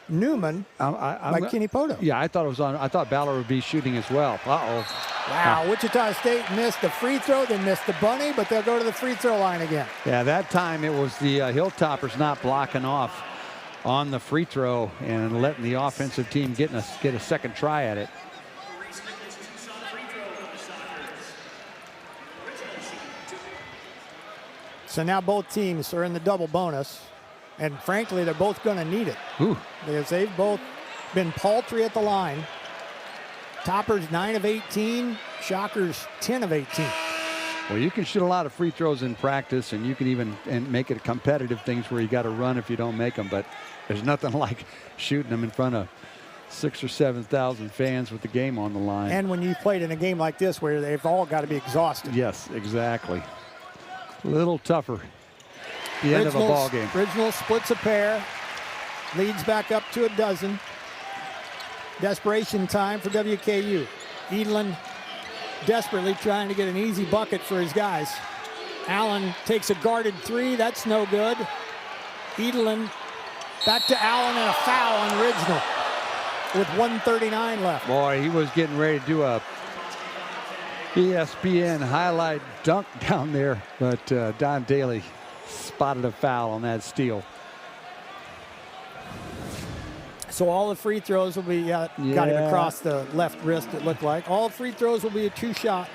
Newman by Kenny Poto. Yeah, I thought it was on. I thought Ballard would be shooting as well. Uh-oh. Wow, Wichita State missed the free throw, they missed the bunny, but they'll go to the free throw line again. Yeah, that time it was the Hilltoppers not blocking off on the free throw and letting the offensive team get a second try at it. So now both teams are in the double bonus, and frankly, they're both going to need it. Ooh. Because they've both been paltry at the line. Toppers 9 of 18, Shockers 10 of 18. Well, you can shoot a lot of free throws in practice, and you can even make it competitive things where you got to run if you don't make them. But there's nothing like shooting them in front of 6,000 or 7,000 fans with the game on the line. And when you played in a game like this where they've all got to be exhausted. Yes, exactly. A little tougher. The end of a ball game. Original splits a pair, leads back up to a dozen. Desperation time for WKU. Edelin desperately trying to get an easy bucket for his guys. Allen takes a guarded three. That's no good. Edelin back to Allen, and a foul on Original with 1:39 left. Boy, he was getting ready to do a ESPN highlight dunk down there, but Don Daly spotted a foul on that steal. So all the free throws will be, got him across the left wrist, it looked like. All free throws will be a 2-shot.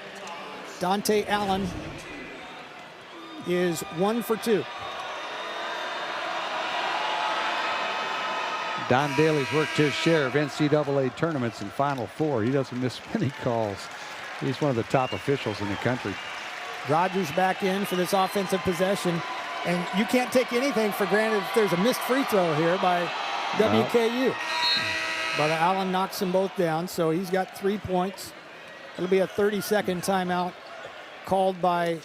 Dante Allen is 1 for 2. Don Daly's worked his share of NCAA tournaments and Final Four. He doesn't miss many calls. He's one of the top officials in the country. Rogers back in for this offensive possession. And you can't take anything for granted if there's a missed free throw here by WKU. But Allen knocks them both down, so he's got 3 points. It'll be a 30-second timeout called by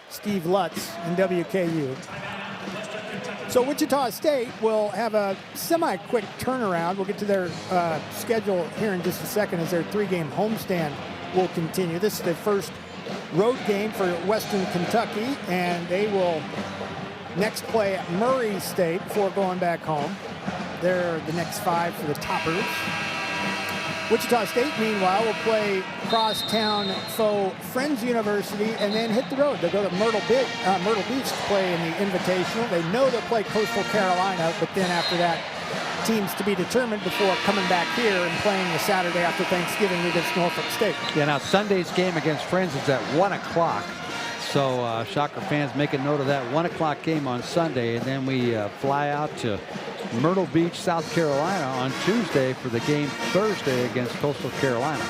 Steve Lutz in WKU. So Wichita State will have a semi-quick turnaround. We'll get to their schedule here in just a second as their 3-game homestand will continue. This is the first road game for Western Kentucky, and they will next play at Murray State before going back home. They're the next 5 for the Toppers. Wichita State, meanwhile, will play crosstown foe Friends University and then hit the road. They'll go to Myrtle Beach to play in the Invitational. They know they'll play Coastal Carolina, but then after that, teams to be determined before coming back here and playing the Saturday after Thanksgiving against Norfolk State. Yeah, now Sunday's game against Friends is at 1 o'clock. So Shocker fans, make a note of that 1 o'clock game on Sunday, and then we fly out to Myrtle Beach, South Carolina on Tuesday for the game Thursday against Coastal Carolina.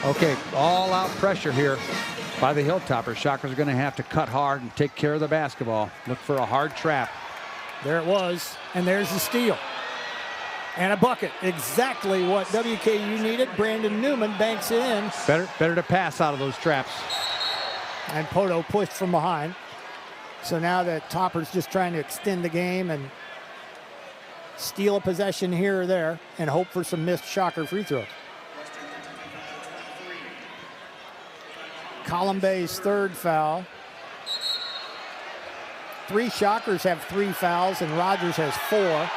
Okay, all-out pressure here by the Hilltoppers. Shockers are going to have to cut hard and take care of the basketball. Look for a hard trap. There it was, and there's the steal. And a bucket, exactly what WKU needed. Brandon Newman banks it in. Better to pass out of those traps. And Poto pushed from behind. So now the Toppers just trying to extend the game and steal a possession here or there and hope for some missed Shocker free throws. Colombay's 3rd foul. 3 Shockers have 3 fouls and Rogers has 4.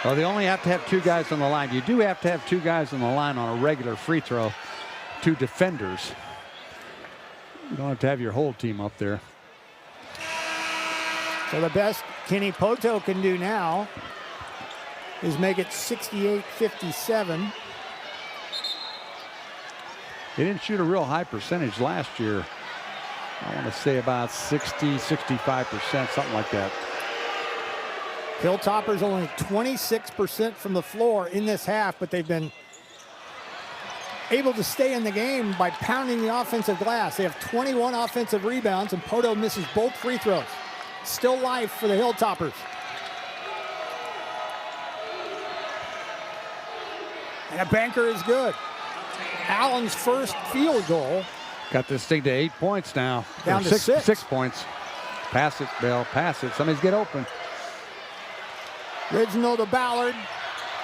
Well, they only have to have 2 guys on the line. You do have to have 2 guys on the line on a regular free throw, 2 defenders. You don't have to have your whole team up there. So the best Kenny Poto can do now is make it 68-57. They didn't shoot a real high percentage last year. I want to say about 60, 65%, something like that. Hilltoppers only 26% from the floor in this half, but they've been able to stay in the game by pounding the offensive glass. They have 21 offensive rebounds, and Poto misses both free throws. Still life for the Hilltoppers. And a banker is good. Allen's first field goal. Got this thing to 8 points now. Down to 6 6 points. Pass it, Bell. Pass it. Somebody's get open. Reginald to Ballard.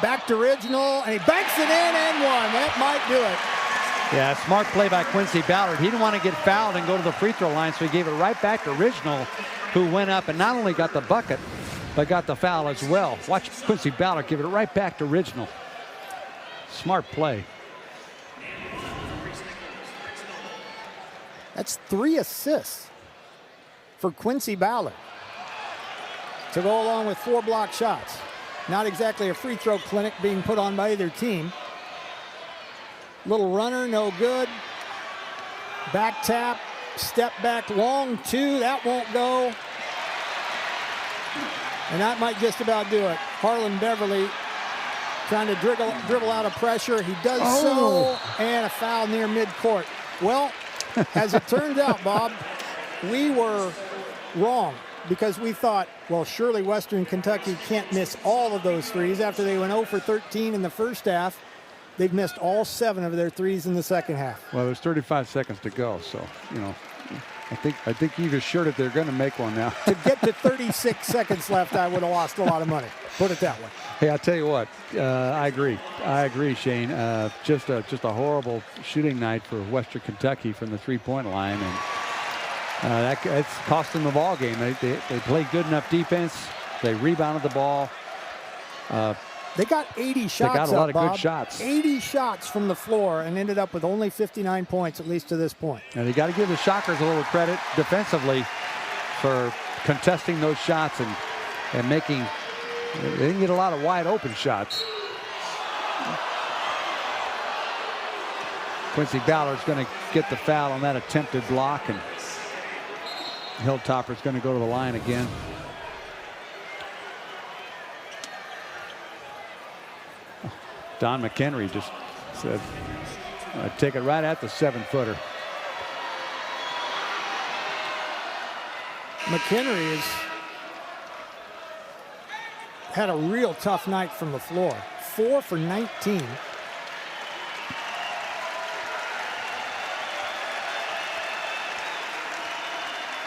Back to Reginald, and he banks it in and one. That might do it. Yeah, smart play by Quincy Ballard. He didn't want to get fouled and go to the free throw line, so he gave it right back to Reginald, who went up and not only got the bucket, but got the foul as well. Watch Quincy Ballard give it right back to Reginald. Smart play. That's 3 assists for Quincy Ballard to go along with 4 block shots. Not exactly a free throw clinic being put on by either team. Little runner, no good. Back tap, step back, long 2, that won't go. And that might just about do it. Harlan Beverly trying to dribble out of pressure. He does so, and a foul near midcourt. Well, as it turns out, Bob, we were wrong because we thought, well, surely Western Kentucky can't miss all of those threes. After they went 0 for 13 in the first half, they've missed all 7 of their threes in the second half. Well, there's 35 seconds to go, so, you know, I think you've assured that they're going to make one now. To get to 36 seconds left, I would have lost a lot of money. Put it that way. Hey, I'll tell you what. I agree. I agree, Shane. Just a horrible shooting night for Western Kentucky from the three-point line, and that's cost them the ball game. They played good enough defense. They rebounded the ball. They got 80 shots. They got a lot of Bob. good shots. 80 shots from the floor and ended up with only 59 points, at least to this point. And you got to give the Shockers a little credit defensively for contesting those shots and making. They didn't get a lot of wide open shots. Quincy Ballard's going to get the foul on that attempted block, and Hilltopper's going to go to the line again. Don McHenry just said, take it right at the 7-footer. McHenry has had a real tough night from the floor. 4 for 19.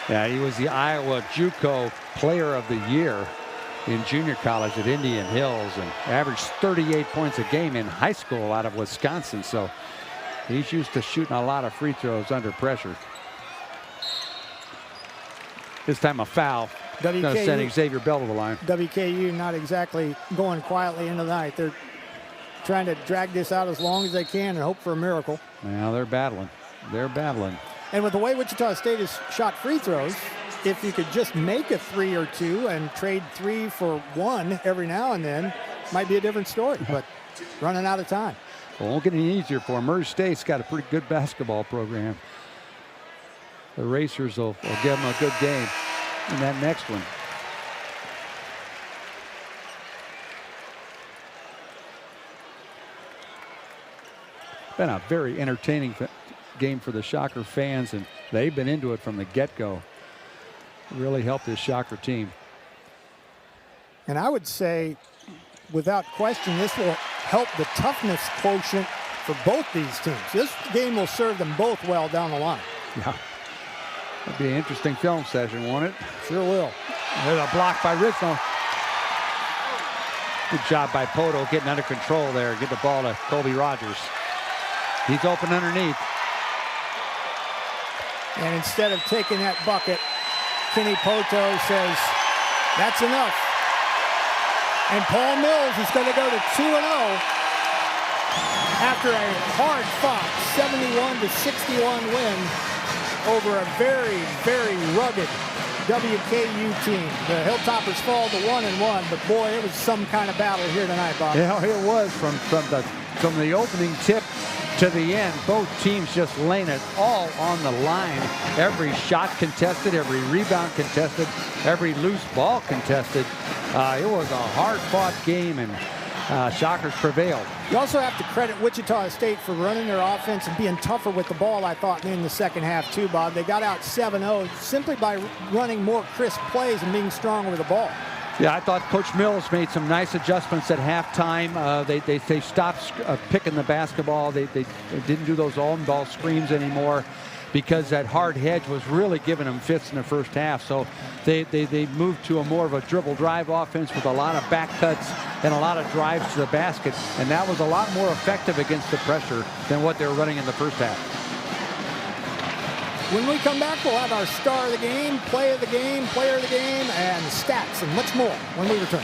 Yeah, he was the Iowa JUCO Player of the Year in junior college at Indian Hills and averaged 38 points a game in high school out of Wisconsin. So he's used to shooting a lot of free throws under pressure. This time a foul. Going to send Xavier Bell to the line. WKU not exactly going quietly into the night. They're trying to drag this out as long as they can and hope for a miracle. Now they're battling. They're battling. And with the way Wichita State has shot free throws, if you could just make a 3 or 2 and trade 3 for 1 every now and then, might be a different story, but running out of time. Well, it won't get any easier for them. Murray State's got a pretty good basketball program. The Racers will give them a good game in that next one. Been a very entertaining game for the Shocker fans, and they've been into it from the get-go. Really helped this Shocker team. And I would say, without question, this will help the toughness quotient for both these teams. This game will serve them both well down the line. Yeah. That'd be an interesting film session, won't it? Sure will. There's a block by Rizzo. Good job by Poto getting under control there. Get the ball to Colby Rogers. He's open underneath. And instead of taking that bucket, Kenny Poto says, that's enough. And Paul Mills is going to go to 2-0 after a hard-fought 71-61 win over a very, very rugged WKU team. The Hilltoppers fall to 1-1, but boy, it was some kind of battle here tonight, Bob. Yeah, it was from the opening tip to the end. Both teams just laying it all on the line. Every shot contested, every rebound contested, every loose ball contested. It was a hard-fought game, and Shockers prevailed. You also have to credit Wichita State for running their offense and being tougher with the ball, I thought, in the second half, too, Bob. They got out 7-0 simply by running more crisp plays and being strong with the ball. Yeah, I thought Coach Mills made some nice adjustments at halftime. They stopped picking the basketball. They didn't do those on-ball screens anymore because that hard hedge was really giving them fits in the first half. So they moved to a more of a dribble drive offense with a lot of back cuts and a lot of drives to the basket. And that was a lot more effective against the pressure than what they were running in the first half. When we come back, we'll have our star of the game, play of the game, player of the game, and stats and much more when we return.